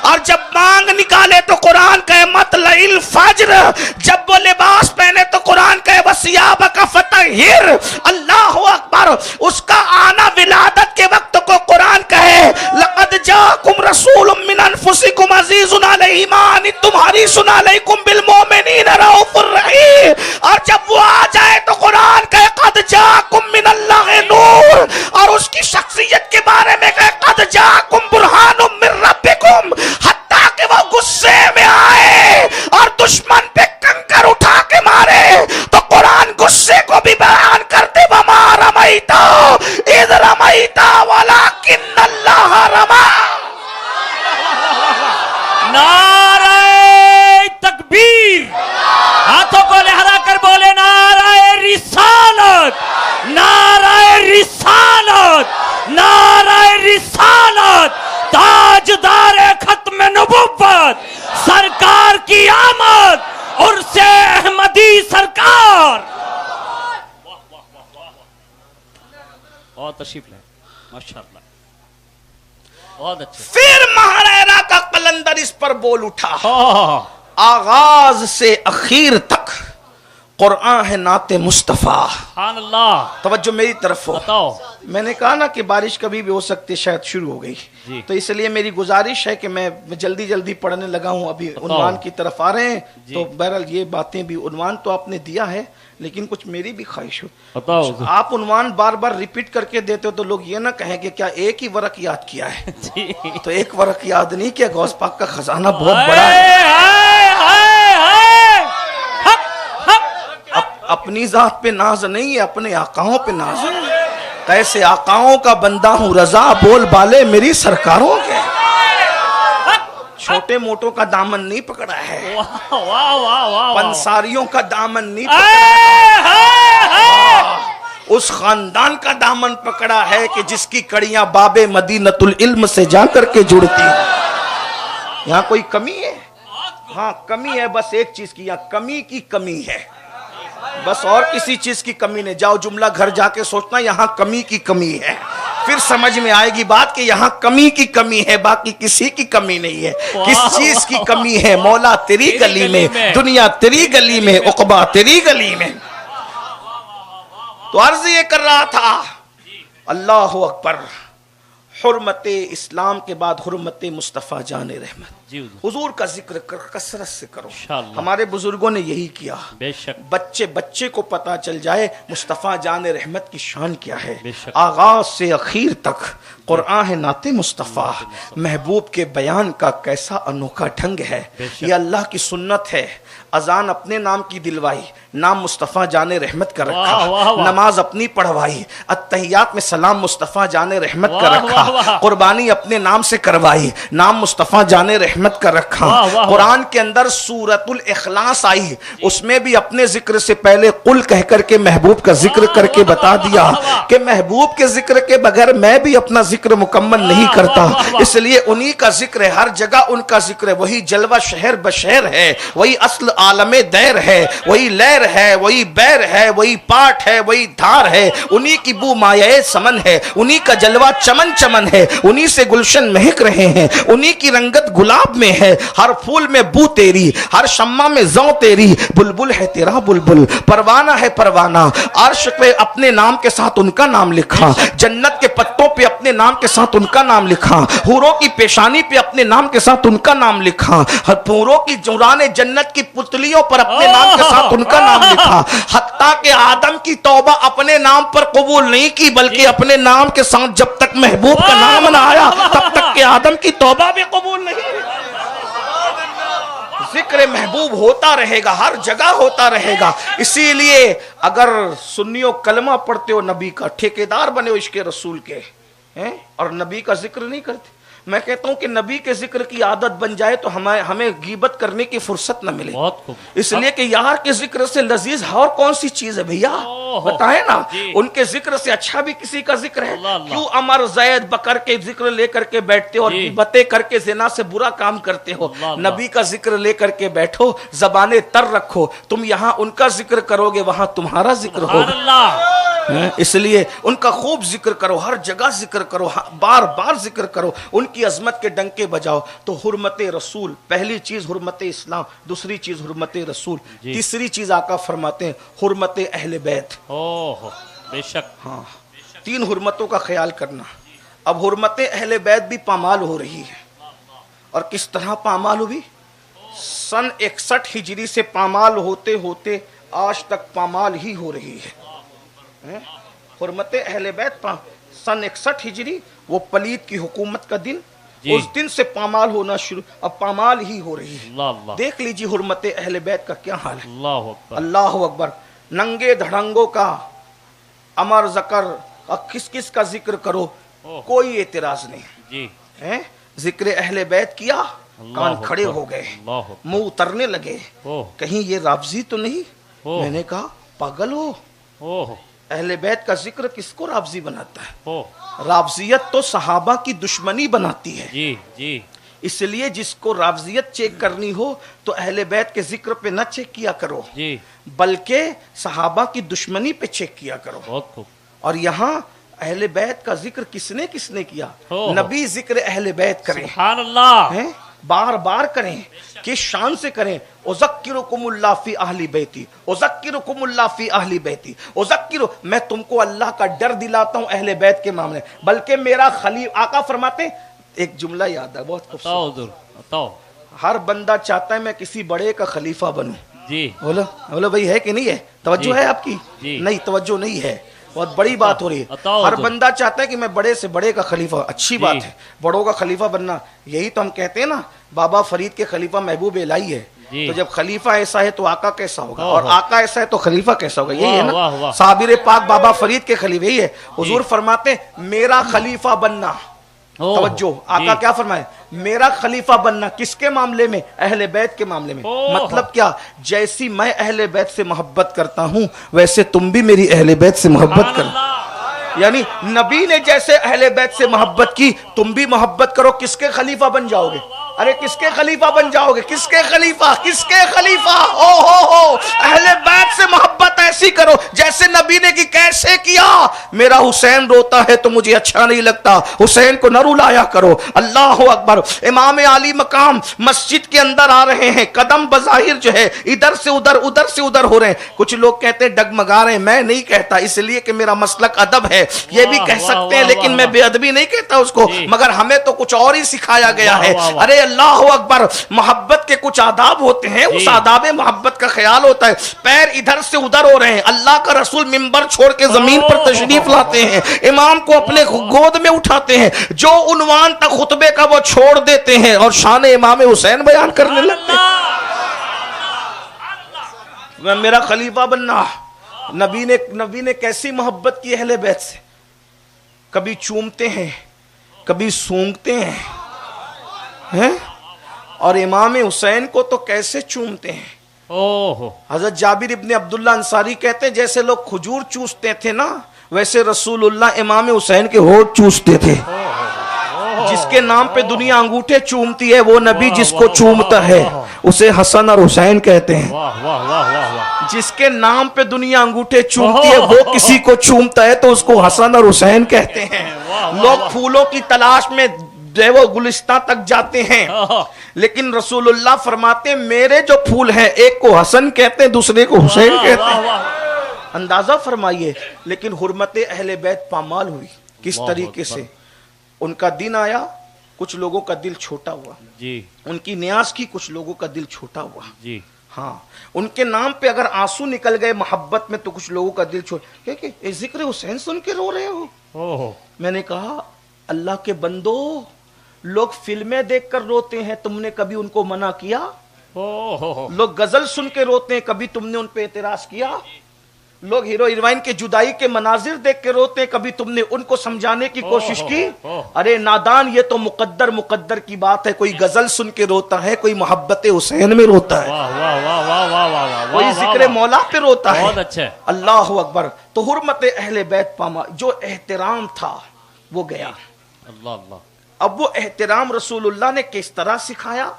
اور جب مانگ نکالے تو قرآن کہے مطلع الفجر، جب وہ لباس پہنے تو قرآن کہے وثیابک فطہر، اللہ اکبر، اس کا آنا ولادت کے وقت کو قرآن کہے لقد جاءکم رسول من انفسکم عزیز علیہ ما عنتم حریص علیکم بالمؤمنین رؤوف الرحیم، اور جب وہ آ جائے تو قرآن کہے قد جاءکم من اللہ نور، اور اس کی شخصیت کے بارے میں کہے قد جاءکم برہان من ربکم، حتیٰ کہ وہ غصے میں آئے اور دشمن پہ کنکر اٹھا کے مارے تو قرآن غصے کو بھی بیان کرتے وما رمیتا اذ رمیتا ولکن اللہ رمی۔ نعرہ تکبیر، ہاتھوں کو لہرا کر بولے نعرہ رسالت، نعرہ رسالت، نعرہ رسالت، تاجدار ختم نبوت سرکار کی آمد، عرس احمدی سرکار۔ بہت تشریف لائے ماشاءاللہ، بہت اچھا۔ پھر مہریرہ کا قلندر اس پر بول اٹھا آغاز سے اخیر تک قرآن ہے نعت مصطفیٰ۔ سبحان اللہ۔ توجہ میری طرف ہو، بتاؤ۔ میں نے کہا نا کہ بارش کبھی بھی ہو سکتی، شاید شروع ہو گئی، جی۔ تو اس لیے میری گزارش ہے کہ میں جلدی جلدی پڑھنے لگا ہوں، ابھی عنوان کی طرف آ رہے ہیں، تو بہرحال یہ باتیں بھی، عنوان تو آپ نے دیا ہے لیکن کچھ میری بھی خواہش ہو، بتاؤ۔ آپ عنوان بار بار ریپیٹ کر کے دیتے ہو تو لوگ یہ نہ کہیں کہ کیا ایک ہی ورق یاد کیا ہے، جی۔ تو ایک ورق یاد نہیں کیا، غوث پاک کا خزانہ بہت بڑا ہے، اپنی ذات پہ ناز نہیں ہے، اپنے آقاؤں پہ ناز ہے، کیسے آقاؤں کا بندہ ہوں رضا، بول بالے میری سرکاروں کے، چھوٹے موٹوں کا دامن نہیں پکڑا ہے، پنساریوں کا دامن نہیں پکڑا ہے، اس خاندان کا دامن پکڑا ہے کہ جس کی کڑیاں باب مدینۃ العلم سے جا کر کے جڑتی ہیں۔ یہاں کوئی کمی ہے؟ ہاں کمی ہے، بس ایک چیز کی، یہاں کمی کی کمی ہے، بس اور کسی چیز کی کمی نہیں۔ جاؤ جملہ گھر جا کے سوچنا یہاں کمی کی کمی ہے، پھر سمجھ میں آئے گی بات کہ یہاں کمی کی کمی ہے، باقی کسی کی کمی نہیں ہے۔ کس چیز کی کمی ہے؟ مولا تیری گلی میں، دنیا تیری گلی میں، عقبہ تیری گلی میں۔ تو عرض یہ کر رہا تھا، اللہ اکبر، حرمت اسلام کے بعد حرمت مصطفیٰ جان رحمت، حضور کا ذکر کثرت سے کرو، ہمارے بزرگوں نے یہی کیا، بے شک بچے بچے کو پتا چل جائے مصطفیٰ جان رحمت کی شان کیا ہے۔ آغاز سے اخیر تک قرآن ہے نعت مصطفیٰ، محبوب کے بیان کا کیسا انوکھا ڈھنگ ہے، یہ اللہ کی سنت ہے۔ اذان اپنے نام کی دلوائی، نام مصطفیٰ جان رحمت کا رکھا، نماز اپنی پڑھوائی، التحیات میں سلام مصطفیٰ جان رحمت کا رکھا، قربانی اپنے نام سے کروائی، نام مصطفیٰ جان رحمت کا رکھا۔ قرآن کے اندر سورۃ الاخلاص آئی، اس میں بھی اپنے ذکر سے پہلے قل کہہ کر کے محبوب کا ذکر کر کے بتا دیا کہ محبوب کے ذکر کے بغیر میں بھی اپنا ذکر مکمل نہیں کرتا، اس لیے انہی کا ذکر ہے، ہر جگہ ان کا ذکر ہے، وہی جلوہ شہر بشہر ہے، وہی اصل عالم دیر ہے، وہی لیر ہے، وہی بیر ہے، وہی پاٹ ہے، وہی دھار ہے، انہی کی بو مایہ سمن ہے، انہی کا جلوہ چمن چمن ہے، انہی سے گلشن مہک رہے ہیں، انہی کی رنگت گلاب میں ہے، ہر پھول میں بو تیری، ہر شمع میں زوں تیری، بلبل ہے تیرا بلبل، پروانہ ہے پروانہ، عرش پہ اپنے نام کے ساتھ ان کا نام لکھا، جنت کے پتوں پہ اپنے نام کے ساتھ ان کا نام لکھا، حوروں کی پیشانی پہ اپنے نام کے ساتھ ان کا نام لکھا، حوروں کی جوران جنت کی پتلیوں پر اپنے نام کے ساتھ ان کا نام لکھا، حتیٰ کہ آدم کی توبہ اپنے نام پر قبول نہیں کی بلکہ اپنے نام کے ساتھ جب تک محبوب کا نام نہ آیا تب تک کہ آدم کی توبہ بھی قبول نہیں۔ ذکر محبوب ہوتا رہے گا، ہر جگہ ہوتا رہے گا. اسی لیے اگر سنیو کلمہ پڑھتے ہو نبی کا، ٹھیکیدار بنے ہو عشق رسول کے اور نبی کا ذکر نہیں کرتے. میں کہتا ہوں کہ نبی کے ذکر کی عادت بن جائے تو ہمیں غیبت کرنے کی فرصت نہ ملے. بہت خوب. اس لیے کہ یار کے ذکر سے لذیذ اور کون سی چیز ہے بھیا؟ بتائیں نا. ان کے ذکر سے اچھا بھی کسی کا ذکر ہے؟ کیوں عمر زید بکر کے ذکر لے کر کے بیٹھتے ہو اور غیبتیں کر کے زنا سے برا کام کرتے ہو؟ نبی کا ذکر لے کر کے بیٹھو، زبانیں تر رکھو. تم یہاں ان کا ذکر کرو گے، وہاں تمہارا ذکر ہوگا. اس لیے ان کا خوب ذکر کرو، ہر جگہ ذکر کرو، بار بار ذکر کرو، ان کی عظمت کے ڈنکے بجاؤ. تو حرمت رسول، پہلی چیز حرمت اسلام، دوسری چیز حرمت رسول، تیسری چیز آقا فرماتے ہیں حرمت اہل بیت. بے شک. ہاں، 3 حرمتوں کا خیال کرنا. اب حرمت اہل بیت بھی پامال ہو رہی ہے. اور کس طرح پامال ہوئی؟ سن 61 ہجری سے پامال ہوتے ہوتے آج تک پامال ہی ہو رہی ہے. حرمت اہل بیت سن 61 ہجری، وہ پلید کی حکومت کا دن، اس دن سے پامال ہونا شروع، اب پامال ہی ہو رہی ہے. دیکھ لیجیے حرمت اہل بیت کا کیا حال ہے. اللہ اکبر. ننگے دھڑنگوں کا امر ذکر، کس کس کا ذکر کرو کوئی اعتراض نہیں. ذکر اہل بیت کیا، کان کھڑے ہو گئے، منہ اترنے لگے، کہیں یہ رافضی تو نہیں؟ میں نے کہا پاگل ہو، اہل بیت کا ذکر کس کو رافضی بناتا ہے؟ رافضیت تو صحابہ کی دشمنی بناتی ہے. اس لیے جس کو رافضیت چیک کرنی ہو تو اہل بیت کے ذکر پہ نہ چیک کیا کرو، بلکہ صحابہ کی دشمنی پہ چیک کیا کرو. اور یہاں اہل بیت کا ذکر کس نے کیا؟ نبی ذکر اہل بیت کریں، سبحان اللہ، بار بار کریں، کس شان سے کریں. اذکرکم اللہ فی اہل بیتی، اذکرکم اللہ فی اہل بیتی، میں تم کو اللہ کا ڈر دلاتا ہوں اہل بیت کے معاملے. بلکہ میرا خلیفہ، آقا فرماتے ہیں ایک جملہ یاد ہے بہت خوبصورت، ہر بندہ چاہتا ہے میں کسی بڑے کا خلیفہ بنوں. بولو بھائی ہے کہ نہیں ہے؟ توجہ ہے آپ کی؟ نہیں توجہ نہیں ہے، بہت بڑی بات ہو رہی ہے. ہر بندہ چاہتا ہے کہ میں بڑے سے بڑے کا خلیفہ. اچھی بات ہے بڑوں کا خلیفہ بننا. یہی تو ہم کہتے ہیں نا بابا فرید کے خلیفہ محبوب الہی ہے. تو جب خلیفہ ایسا ہے تو آقا کیسا ہوگا، اور آقا ایسا ہے تو خلیفہ کیسا ہوگا؟ یہی ہے نا. صابر پاک بابا فرید کے خلیفہ یہی ہے. حضور فرماتے ہیں میرا خلیفہ بننا. توجہ، آقا کیا فرمائے؟ میرا خلیفہ بننا. کس کے معاملے میں؟ اہل بیت کے معاملے میں. مطلب کیا؟ جیسی میں اہل بیت سے محبت کرتا ہوں ویسے تم بھی میری اہل بیت سے محبت کرو. یعنی نبی نے جیسے اہل بیت سے محبت کی تم بھی محبت کرو. کس کے خلیفہ بن جاؤ گے؟ ارے کس کے خلیفہ بن جاؤ گے؟ کس کے خلیفہ؟ کس کے خلیفہ؟ او اہل بیت سے محبت ایسی کرو جیسے نبی نے کی. کیسے کیا؟ میرا حسین روتا ہے تو مجھے اچھا نہیں لگتا، حسین کو نہ رلایا کرو. اللہ اکبر. امام علی مقام مسجد کے اندر آ رہے ہیں، قدم بظاہر جو ہے ادھر سے ادھر ادھر سے ادھر ہو رہے ہیں. کچھ لوگ کہتے ہیں ڈگمگا رہے ہیں، میں نہیں کہتا، اس لیے کہ میرا مسلک ادب ہے. یہ بھی کہہ سکتے ہیں لیکن میں بے ادبی نہیں کہتا اس کو، مگر ہمیں تو کچھ اور ہی سکھایا گیا ہے. ارے اللہ اکبر. محبت کے کچھ آداب ہوتے ہیں، اس آداب محبت کا خیال ہوتا ہے. پیر ادھر سے ادھر ہو رہے ہیں، اللہ کا رسول منبر چھوڑ کے زمین پر تشریف لاتے ہیں، امام کو اپنے گود میں اٹھاتے ہیں، جو عنوان تک خطبے کا وہ چھوڑ دیتے ہیں اور شان امام حسین بیان کرنے لگتے ہیں. میرا خلیفہ بننا. نبی نے کیسی محبت کی اہل بیت سے. کبھی چومتے ہیں، کبھی سونگتے ہیں، اور امام حسین کو تو کیسے چومتے ہیں. حضرت جابر ابن عبداللہ انصاری کہتے ہیں جیسے لوگ کھجور چوستے تھے نا ویسے رسول اللہ امام حسین کے ہونٹ چوستے تھے. جس کے نام پہ دنیا انگوٹھے چومتی ہے وہ نبی جس کو چومتا ہے اسے حسن اور حسین کہتے ہیں. جس کے نام پہ دنیا انگوٹھے چومتی ہے وہ کسی کو چومتا ہے تو اس کو حسن اور حسین کہتے ہیں. لوگ پھولوں کی تلاش میں وہ گلستان تک جاتے ہیں لیکن رسول اللہ فرماتے ہیں میرے جو پھول ہیں ایک کو حسن کہتے ہیں دوسرے کو حسین کہتے ہیں. اندازہ فرمائیے. لیکن حرمت اہل بیت پامال ہوئی. کس طریقے سے؟ ان کا دن آیا، کچھ لوگوں کا دل چھوٹا ہوا. ان کی نیاز کی، کچھ لوگوں کا دل چھوٹا ہوا. ہاں، ان کے نام پہ اگر آنسو نکل گئے محبت میں تو کچھ لوگوں کا دل چھوٹا. کہ ذکر حسین سن کے رو رہے ہو؟ میں نے کہا اللہ کے بندو، لوگ فلمیں دیکھ کر روتے ہیں، تم نے کبھی ان کو منع کیا؟ لوگ غزل سن کے روتے ہیں، کبھی تم نے ان پہ اعتراض کیا؟ لوگ ہیرو ہیروئن کے جدائی کے مناظر دیکھ کے روتے ہیں، کبھی تم نے ان کو سمجھانے کی کوشش کی؟ ارے نادان، یہ تو مقدر کی بات ہے، کوئی غزل سن کے روتا ہے، کوئی محبت حسین میں روتا ہے، کوئی ذکر مولا پہ روتا ہے۔ اللہ اکبر۔ تو حرمت اہل بیت پاما، جو احترام تھا وہ گیا۔ اب وہ احترام رسول اللہ نے کس طرح سکھایا؟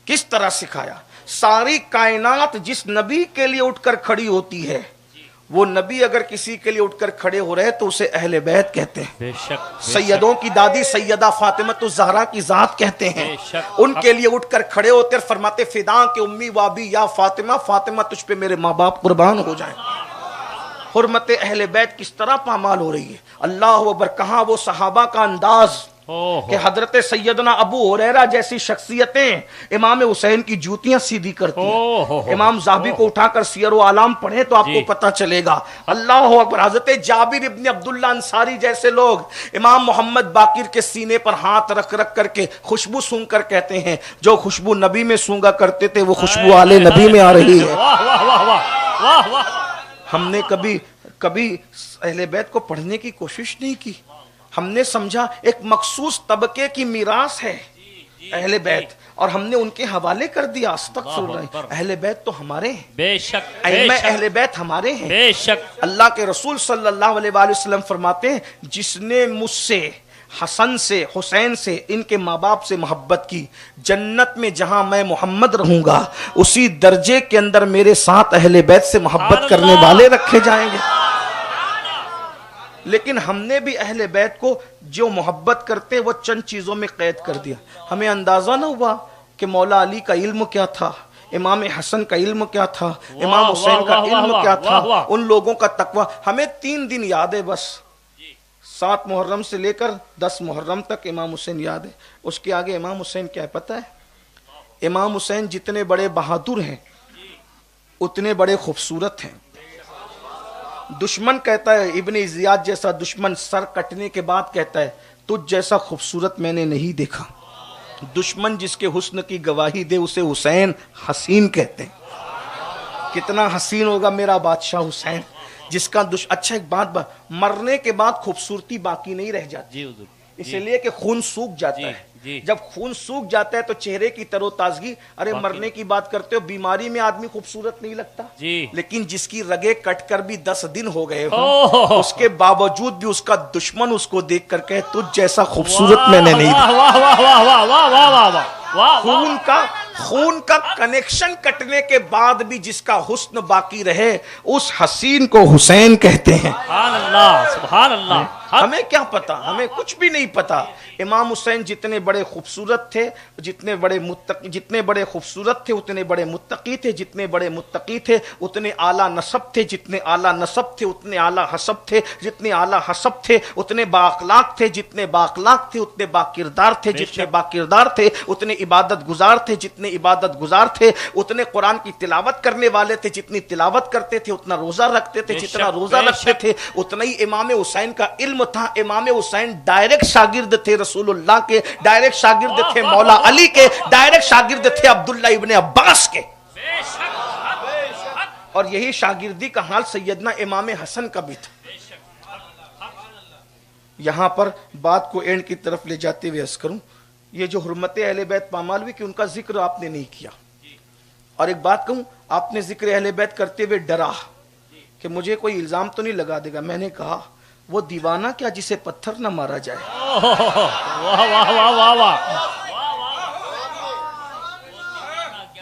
کس طرح سکھایا؟ ساری کائنات جس نبی کے لیے اٹھ کر کھڑی ہوتی ہے، وہ نبی اگر کسی کے لیے اٹھ کر کھڑے ہو رہے تو اسے اہل بیت کہتے ہیں۔ بے شک سیدوں کی دادی سیدہ فاطمہ الزہرا کی ذات کہتے ہیں، ان کے لیے اٹھ کر کھڑے ہوتے اور فرماتے فداں کے امی وابی یا فاطمہ، فاطمہ تجھ پہ میرے ماں باپ قربان ہو جائیں۔ حرمت اہل بیت کس طرح پامال ہو رہی ہے۔ اللہ اکبر۔ کہاں وہ صحابہ کا انداز کہ حضرت سیدنا ابو ہریرہ جیسی شخصیتیں امام حسین کی جوتیاں سیدھی کرتی ہیں۔ امام زاہبی کو اٹھا کر سیر و اعلام پڑھیں تو آپ کو پتہ چلے گا۔ اللہ اکبر۔ حضرت جابر ابن عبداللہ انصاری جیسے لوگ امام محمد باقر کے سینے پر ہاتھ رکھ کر کے خوشبو سونگ کر کہتے ہیں، جو خوشبو نبی میں سونگا کرتے تھے وہ خوشبو آل نبی میں آ رہی ہے۔ ہم نے کبھی اہل بیت کو پڑھنے کی کوشش نہیں کی۔ ہم نے سمجھا ایک مخصوص طبقے کی میراث ہے اہل بیت، اور ہم نے ان کے حوالے کر دیا۔ استغفر اللہ۔ اہل بیت تو ہمارے ہیں، بے شک ائمہ اہل بیت ہمارے ہیں۔ بے شک اللہ کے رسول صلی اللہ علیہ وآلہ وسلم فرماتے ہیں، جس نے مجھ سے، حسن سے، حسین سے، ان کے ماں باپ سے محبت کی، جنت میں جہاں میں محمد رہوں گا اسی درجے کے اندر میرے ساتھ اہل بیت سے محبت کرنے والے رکھے جائیں گے۔ لیکن ہم نے بھی اہل بیت کو جو محبت کرتے وہ چند چیزوں میں قید کر دیا۔ ہمیں اندازہ نہ ہوا کہ مولا علی کا علم کیا تھا، امام حسن کا علم کیا تھا، امام حسین کا علم کیا تھا، ان لوگوں کا تقوی۔ ہمیں 3 دن یاد ہے بس، 7 محرم سے لے کر 10 محرم تک امام حسین یاد ہے۔ اس کے آگے امام حسین کیا ہے پتہ ہے؟ امام حسین جتنے بڑے بہادر ہیں اتنے بڑے خوبصورت ہیں۔ دشمن کہتا ہے، ابن زیاد جیسا دشمن سر کٹنے کے بعد کہتا ہے تجھ جیسا خوبصورت میں نے نہیں دیکھا۔ دشمن جس کے حسن کی گواہی دے اسے حسین حسین کہتے ہیں۔ کتنا حسین ہوگا میرا بادشاہ حسین، جس کا اچھا ایک بات مرنے کے بعد خوبصورتی باقی نہیں رہ جاتی، اس لیے کہ خون سوکھ جاتا ہے۔ جب خون سوکھ جاتا ہے تو چہرے کی تر و تازگی، ارے مرنے کی بات کرتے ہو، بیماری میں آدمی خوبصورت نہیں لگتا، لیکن جس کی رگیں کٹ کر بھی 10 دن ہو گئے ہوں اس کے باوجود بھی اس کا دشمن اس کو دیکھ کر کہے تجھ جیسا خوبصورت میں نے نہیں دیکھا۔ خون کا کنیکشن کٹنے کے بعد بھی جس کا حسن باقی رہے اس حسین کو حسین کہتے ہیں۔ سبحان اللہ، سبحان اللہ۔ ہمیں کیا پتا، ہمیں کچھ بھی نہیں پتا۔ امام حسین جتنے بڑے خوبصورت تھے، جتنے بڑے خوبصورت تھے اتنے بڑے متقی تھے، جتنے بڑے متقی تھے اتنے اعلیٰ نسب تھے، جتنے اعلیٰ نسب تھے اتنے اعلیٰ حسب تھے، جتنے اعلیٰ حسب تھے اتنے بااخلاق تھے، جتنے بااخلاق تھے اتنے باکردار تھے، جتنے باکردار تھے اتنے عبادت گزار تھے، جتنے عبادت گزار تھے اتنے قرآن کی تلاوت کرنے والے تھے، جتنی تلاوت کرتے تھے اتنا روزہ رکھتے تھے، جتنا روزہ رکھتے تھے اتنا ہی امام حسین کا علم تھا۔ امام حسین ڈائریکٹ شاگرد تھے رسول اللہ کے، ڈائریکٹ شاگرد تھے مولا علی کے، ڈائریکٹ شاگرد تھے عبداللہ ابن عباس کے، اور یہی شاگردی کا حال سیدنا امام حسن کا بھی تھا۔ یہاں پر بات کو اینڈ کی طرف لے جاتے ہوئے عرض کروں، یہ جو حرمت اہل بیت پامال ہوئی کہ ان کا ذکر آپ نے نہیں کیا، اور ایک بات کہوں، آپ نے ذکر اہل بیت کرتے ہوئے ڈرا کہ مجھے کوئی الزام تو نہیں لگا دے گا۔ میں نے کہا وہ دیوانہ کیا جسے پتھر نہ مارا جائے۔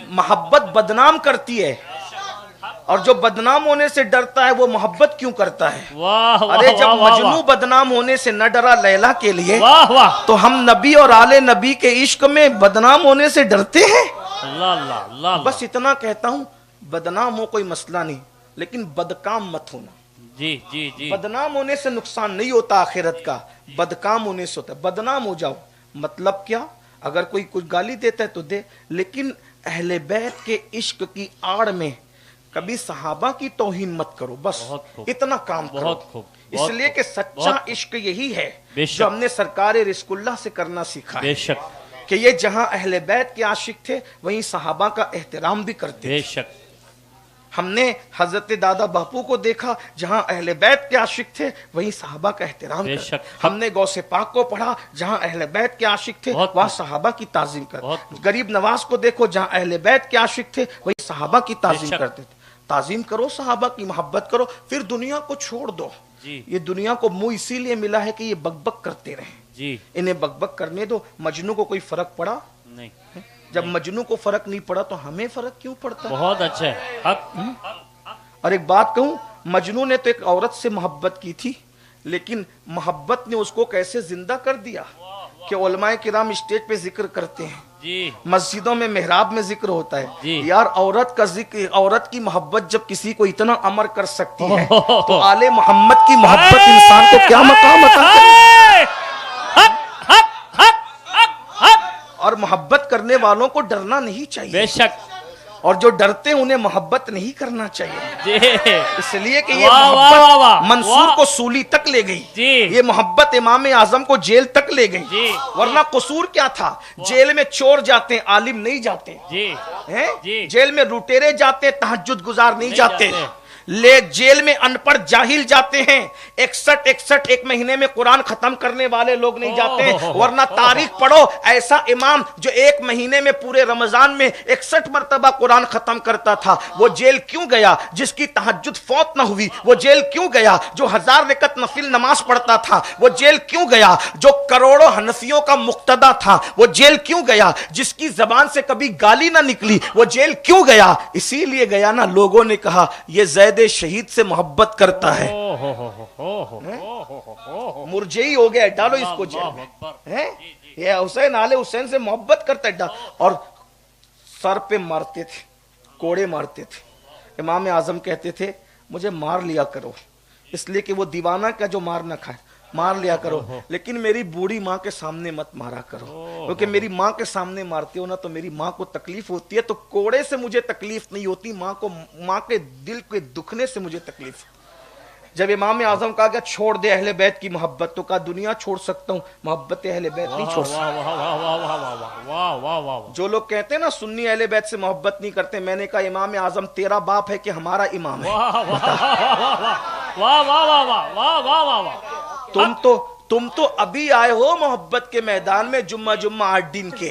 محبت بدنام کرتی ہے، اور جو بدنام ہونے سے ڈرتا ہے وہ محبت کیوں کرتا ہے؟ ارے جب مجنو بدنام ہونے سے نہ ڈرا لیلا کے لیے تو ہم نبی اور آل نبی کے عشق میں بدنام ہونے سے ڈرتے ہیں؟ بس اتنا کہتا ہوں، بدنام ہو کوئی مسئلہ نہیں، لیکن بدکام مت ہونا۔ بدنام ہونے سے نقصان نہیں ہوتا آخرت کا، بدکام ہونے سے ہوتا ہے۔ بدنام ہو جاؤ مطلب کیا؟ اگر کوئی کچھ گالی دیتا ہے تو دے، لیکن اہل بیت کے عشق کی آڑ میں کبھی صحابہ کی توہین مت کرو، بس اتنا کام کرو۔ اس لیے کہ سچا عشق یہی ہے جو ہم نے سرکار رزق اللہ سے کرنا سیکھا ہے۔ کہ یہ جہاں اہل بیت کے عاشق تھے وہیں صحابہ کا احترام بھی کرتے بے تھے۔ شک ہم نے حضرت دادا باپو کو دیکھا، جہاں اہل بیت کے عاشق تھے وہیں صحابہ کا احترام بے کرتے۔ شک۔ ہم نے غوث پاک کو پڑھا، جہاں اہل بیت کے عاشق تھے بہت وہاں صحابہ کی تعظیم بہت کرتے۔ غریب نواز کو دیکھو، جہاں اہل بیت کے عاشق تھے وہیں صحابہ کی تعظیم بے شک۔ کرتے تھے۔ تعظیم کرو، صحابہ کی محبت کرو، پھر دنیا کو چھوڑ دو۔ جی یہ دنیا کو منہ اسی لیے ملا ہے کہ یہ بک بک کرتے رہیں، جی انہیں بک بک کرنے دو۔ مجنوں کو کوئی فرق پڑا؟ نہیں، جب مجنوں کو فرق نہیں پڑا تو ہمیں فرق کیوں پڑتا؟ بہت اچھا ہے، حق اور ایک بات کہوں، مجنوں نے تو ایک عورت سے محبت کی تھی، لیکن محبت نے اس کو کیسے زندہ کر دیا کہ علماء کرام اسٹیج پہ ذکر کرتے ہیں، جی مسجدوں میں محراب میں ذکر ہوتا ہے، جی۔ یار عورت کا ذکر، عورت کی محبت جب کسی کو اتنا امر کر سکتی ہے تو آل محمد کی محبت انسان کو کیا مقام عطا کرے؟ اور محبت کرنے والوں کو ڈرنا نہیں چاہیے، بے شک اور جو ڈرتے ہیں انہیں محبت نہیں کرنا چاہیے، جی اس لیے کہ یہ واہ واہ واہ واہ، محبت منصور واہ۔ کو سولی تک لے گئی، جی یہ محبت امام اعظم کو جیل تک لے گئی، جی ورنہ قصور کیا تھا؟ جیل میں چور جاتے ہیں، عالم نہیں جاتے جی ہیں، جی۔ جیل میں لٹیرے جاتے ہیں، تہجد گزار نہیں نہیں جاتے، جاتے۔ لے جیل میں ان پڑھ جاہل جاتے ہیں، 61 ایک مہینے میں قرآن ختم کرنے والے لوگ نہیں جاتے ہیں، ورنہ تاریخ پڑھو، ایسا امام جو ایک مہینے میں پورے رمضان میں 61 مرتبہ قرآن ختم کرتا تھا، وہ جیل کیوں گیا؟ جس کی تہجد فوت نہ ہوئی وہ جیل کیوں گیا؟ جو 1000 رکعت نفل نماز پڑھتا تھا وہ جیل کیوں گیا؟ جو کروڑوں حنفیوں کا مقتدی تھا وہ جیل کیوں گیا؟ جس کی زبان سے کبھی گالی نہ نکلی وہ جیل کیوں گیا؟ اسی لیے گیا نا، لوگوں نے کہا یہ زید شہید سے محبت کرتا ہے، مرجئی ہو گیا، ڈالو اس کو جیل میں، یہ حسین آل حسین سے محبت کرتا ہے، اور سر پہ مارتے تھے، کوڑے مارتے تھے۔ امام اعظم کہتے تھے مجھے مار لیا کرو، اس لیے کہ وہ دیوانہ کا جو مار نہ کھائے، مار لیا کرو، لیکن میری بوڑھی ماں کے سامنے مت مارا کرو، کیونکہ میری ماں کے سامنے مارتے ہو نا تو میری ماں کو تکلیف ہوتی ہے، تو کوڑے سے مجھے تکلیف نہیں ہوتی، ماں کے دل کے دکھنے سے مجھے تکلیف۔ جب امام اعظم کہا کہ چھوڑ دے اہل بیت کی محبت، تو کہا دنیا چھوڑ سکتا ہوں، محبت اہل بیت نہیں چھوڑ سکتا۔ جو لوگ کہتے ہیں نا سنی اہل بیت سے محبت نہیں کرتے، میں نے کہا امام اعظم تیرا باپ ہے کہ ہمارا امام ہے؟ تم تو ابھی آئے ہو محبت کے میدان میں، جمعہ 8 دن کے،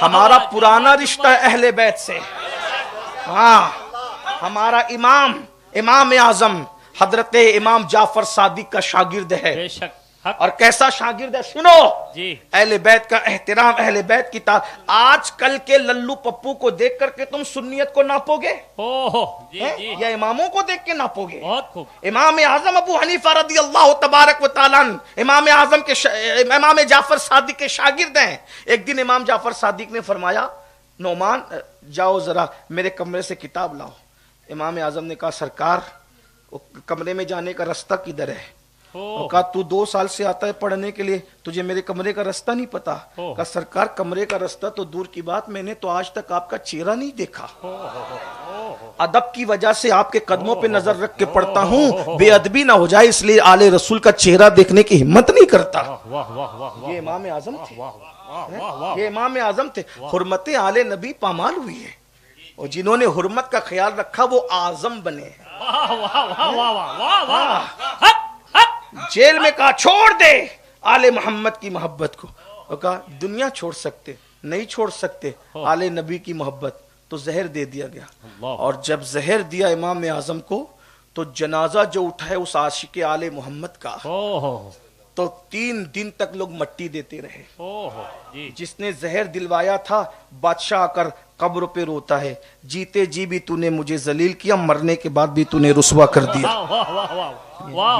ہمارا پرانا رشتہ ہے اہل بیت سے، ہاں ہمارا امام اعظم حضرت امام جعفر صادق کا شاگرد ہے، بے شک، اور کیسا شاگرد ہے سنو، جی اہل بیت کا احترام، اہل بیت کی آج کل کے للو پپو کو دیکھ کر کے تم سنیت کو ناپو گے یا اماموں کو دیکھ کے ناپو گے؟ بہت خوب۔ امام اعظم ابو حنیفہ رضی اللہ تبارک و تعالیٰ امام اعظم کے امام جعفر صادق کے شاگرد ہیں۔ ایک دن امام جعفر صادق نے فرمایا نعمان جاؤ ذرا میرے کمرے سے کتاب لاؤ۔ امام اعظم نے کہا سرکار کمرے میں جانے کا راستہ کدھر ہے؟ کہا تو 2 سال سے آتا ہے پڑھنے کے لیے، تجھے میرے کمرے کا راستہ نہیں پتا؟ کہا سرکار کمرے کا راستہ تو دور کی بات، میں نے تو آج تک آپ کا چہرہ نہیں دیکھا، ادب کی وجہ سے آپ کے قدموں پہ نظر رکھ کے پڑھتا ہوں، بے ادبی نہ ہو جائے اس لیے آل رسول کا چہرہ دیکھنے کی ہمت نہیں کرتا۔ یہ امام اعظم تھے، یہ امام اعظم تھے، حرمت آل نبی پامال ہوئی ہے، اور جنہوں نے حرمت کا خیال رکھا وہ اعظم بنے ہیں۔ جیل میں کہا چھوڑ دے آل محمد کی محبت کو، اور کہا دنیا چھوڑ سکتے نہیں چھوڑ سکتے آل نبی کی محبت، تو زہر دے دیا گیا، اور جب زہر دیا امام اعظم کو تو جنازہ جو اٹھا ہے اس عاشق آل محمد کا، تو 3 دن تک لوگ مٹی دیتے رہے۔ جس نے زہر دلوایا تھا بادشاہ آ کر قبر پہ روتا ہے، جیتے جی بھی تو نے مجھے ذلیل کیا، مرنے کے بعد بھی تو نے رسوا کر دیا۔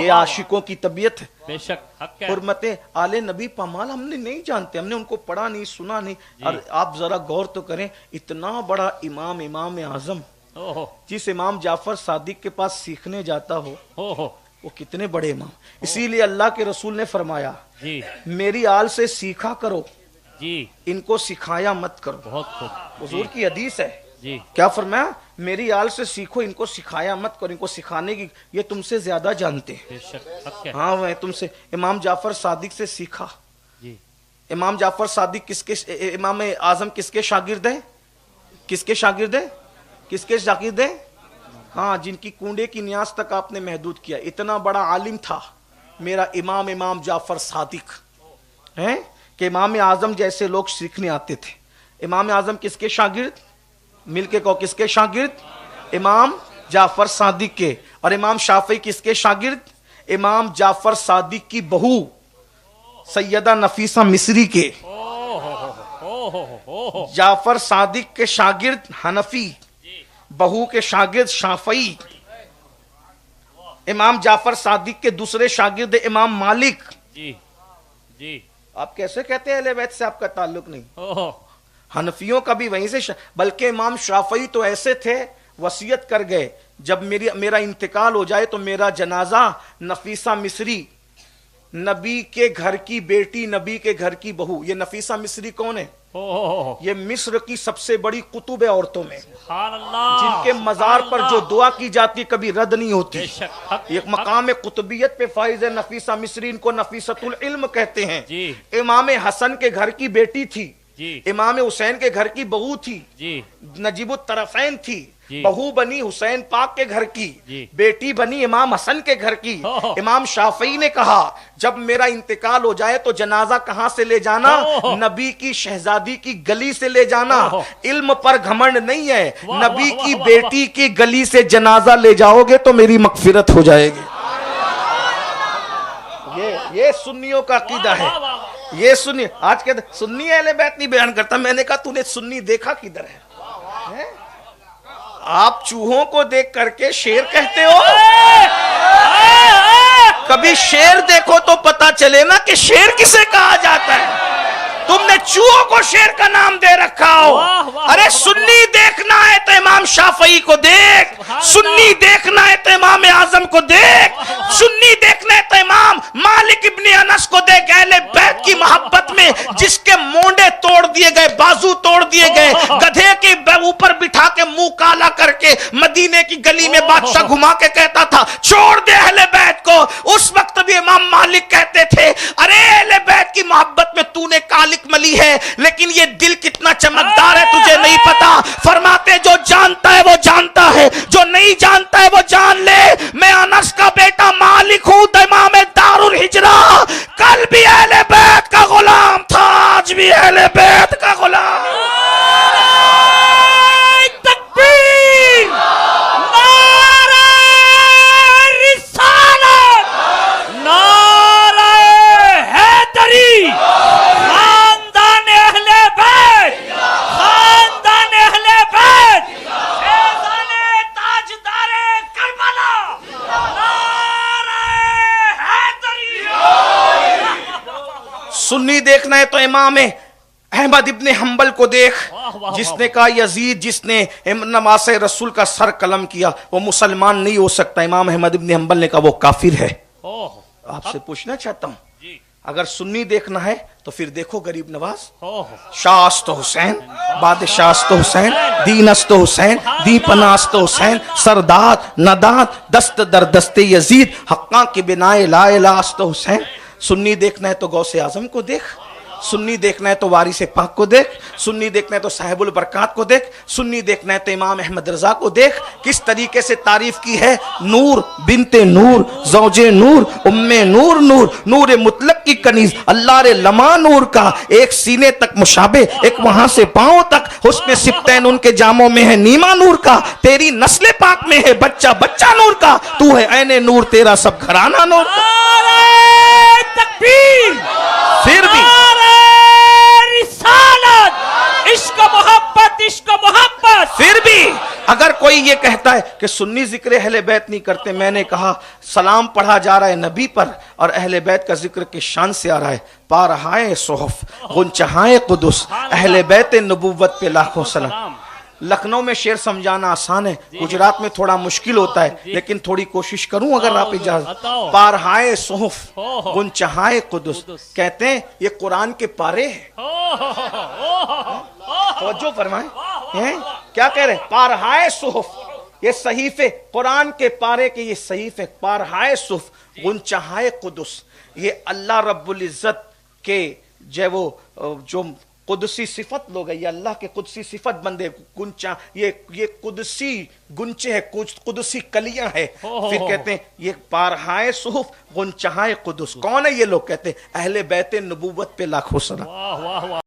یہ عاشقوں کی طبیعت ہے، بے شک، حرمت آل نبی پامال ہم نے نہیں جانتے، ہم نے ان کو پڑھا نہیں سنا نہیں، اور آپ ذرا غور تو کریں اتنا بڑا امام اعظم جس امام جعفر صادق کے پاس سیکھنے جاتا ہو وہ کتنے بڑے امام۔ اسی لیے اللہ کے رسول نے فرمایا میری آل سے سیکھا کرو، ان کو سکھایا مت کرو۔ بہت خوب، حضور کی حدیث ہے، جی کیا فرمایا؟ میری آل سے سیکھو، ان کو سکھایا مت کرو، ان کو سکھانے کی یہ تم سے زیادہ جانتے ہیں۔ بے شک، حق ہے، ہاں میں تم سے امام جعفر صادق سے سیکھا، جی امام جعفر صادق امام اعظم کس کے شاگرد ہیں؟ کس کے شاگرد ہیں؟ کس کے شاگرد ہیں؟ ہاں، جن کی کنڈے کی نیاز تک آپ نے محدود کیا. اتنا بڑا عالم تھا میرا امام جعفر صادق ہیں کہ امام اعظم جیسے لوگ سیکھنے آتے تھے. امام اعظم کس کے شاگرد؟ مل کے کہو، کس کے شاگرد؟ امام جعفر صادق کے. اور امام شافعی کس کے شاگرد؟ امام جعفر صادق کی بہو سیدہ نفیسہ مصری کے. جعفر صادق کے شاگرد حنفی، بہو کے شاگرد شافعی. امام جعفر صادق کے دوسرے شاگرد امام مالک. جی جی. آپ کیسے کہتے ہیں اہل بیت سے آپ کا تعلق نہیں؟ حنفیوں کا بھی وہیں سے بلکہ امام شافعی تو ایسے تھے، وصیت کر گئے جب میرا انتقال ہو جائے تو میرا جنازہ نفیسہ مصری، نبی کے گھر کی بیٹی، نبی کے گھر کی بہو. یہ نفیسہ مصری کون ہے؟ یہ مصر کی سب سے بڑی قطب عورتوں میں، جن کے مزار پر جو دعا کی جاتی کبھی رد نہیں ہوتی. ایک مقام قطبیت پہ فائز ہے نفیسہ مصری. ان کو نفیسۃ العلم کہتے ہیں. امام حسن کے گھر کی بیٹی تھی، امام حسین کے گھر کی بہو تھی، نجیب الطرفین تھی. بہو بنی حسین پاک کے گھر کی، بیٹی بنی امام حسن کے گھر کی. امام شافعی نے کہا جب میرا انتقال ہو جائے تو جنازہ کہاں سے لے جانا؟ نبی کی شہزادی کی گلی سے لے جانا. علم پر گھمنڈ نہیں ہے، نبی کی بیٹی کی گلی سے جنازہ لے جاؤ گے تو میری مغفرت ہو جائے گی. یہ سنیوں کا عقیدہ ہے. یہ سنی آج کے سنی اہل بیت نہیں بیان کرتا. میں نے کہا تو نے سنی دیکھا کدھر ہے؟ آپ چوہوں کو دیکھ کر کے شیر کہتے ہو. کبھی شیر دیکھو تو پتا چلے نا کہ شیر کسے کہا جاتا ہے. تم نے چوہوں کو شیر کا نام دے رکھا ہو. ارے سنی دیکھنا ہے تو امام شافعی کو دیکھ، سنی دیکھنا ہے تو امام اعظم کو دیکھ، سنی دیکھنا ہے تو امام مالک ابن انس کو دیکھ. اہل بیت کی محبت میں جس کے مونڈے توڑ دیے گئے، بازو توڑ دیے گئے، گدھے کے اوپر بٹھا کے منہ کالا کر کے مدینے کی گلی میں بادشاہ گھما کے کہتا تھا چھوڑ دے اہل بیت کو. اس وقت بھی امام مالک کہتے تھے ارے اہل بیت کی محبت میں تو نے کالک ملی ہے لیکن یہ دل کتنا چمکدار ہے تجھے نہیں پتا. فرماتے جو جانتا ہے وہ جانتا ہے، جو نہیں جانتا ہے وہ جان لے. میں انس کا بیٹا مالک ہوں، امام دار الہجرہ. کل بھی اہل بیت کا غلام تھا، آج بھی اہل بیت کا غلام. تکبیر، نعرہ رسالت، نعرہ حیدری. خاندان اہل بیت، خاندان اہل بیت، فیضان تاجدار کربلا، نعرہ حیدری. سنی دیکھنا ہے تو امام احمد ابن حنبل کو دیکھ، جس نے کہا یزید جس نے نماز رسول کا سر قلم کیا وہ مسلمان نہیں ہو سکتا. امام احمد ابن حنبل نے کہا وہ کافر ہے. آپ سے پوچھنا چاہتا ہوں اگر سنی دیکھنا ہے تو پھر دیکھو غریب نواز، شاہ است حسین، بادشاہ است حسین، دین است حسین، دی پناہ است حسین، سرداد نداد دست در دست یزید، حقاں کی بنائے لا الہ است حسین. سنی دیکھنا ہے تو غوث اعظم کو دیکھ، سنی دیکھنا ہے تو وارث پاک کو دیکھ، سنی دیکھنا ہے تو صاحب البرکات کو دیکھ، سنی دیکھنا ہے تو امام احمد رضا کو دیکھ. کس طریقے سے تعریف کی ہے. نور بنت نور، زوج نور، ام نور، نور نور مطلق کی کنیز، اللہ رے لما نور کا. ایک سینے تک مشابہ، ایک وہاں سے پاؤں تک. حسن سبتین ان کے جاموں میں ہے نیما نور کا. تیری نسل پاک میں ہے بچہ بچہ نور کا. تو ہے عین نور، تیرا سب گھرانہ نور کا. تکبیر، پھر بھی رسالت، عشق محبت، عشق محبت. پھر بھی اگر کوئی یہ کہتا ہے کہ سنی ذکر اہل بیت نہیں کرتے، میں نے کہا سلام پڑھا جا رہا ہے نبی پر اور اہل بیت کا ذکر کس شان سے آ رہا ہے. پارہائے صحف، غنچہائے قدس، اہل بیت نبوت پہ لاکھوں سلام. لکھنؤ میں شعر سمجھانا آسان ہے، گجرات میں تھوڑا مشکل ہوتا ہے، لیکن تھوڑی کوشش کروں اگر آپ اجازت. پارہائے صحف، غنچہائے قدس، کہتے ہیں یہ قرآن کے پارے ہیں. توجہ فرمائیں، کیا کہہ رہے ہیں؟ پارہائے صحف، یہ صحیفے قرآن کے پارے کے یہ صحیفے. پارہائے صحف، غنچہائے قدس، یہ اللہ رب العزت کے جے وہ جو قدسی صفت لوگ ہے، یہ اللہ کے قدسی صفت بندے گنچا، یہ قدسی گنچے ہے، قدسی کلیاں ہے. پھر کہتے ہیں یہ پارہائے صحف گنچہائے قدس. کون ہے یہ لوگ؟ کہتے ہیں اہل بیت نبوت پہ لاکھوں سلام. واہ واہ واہ.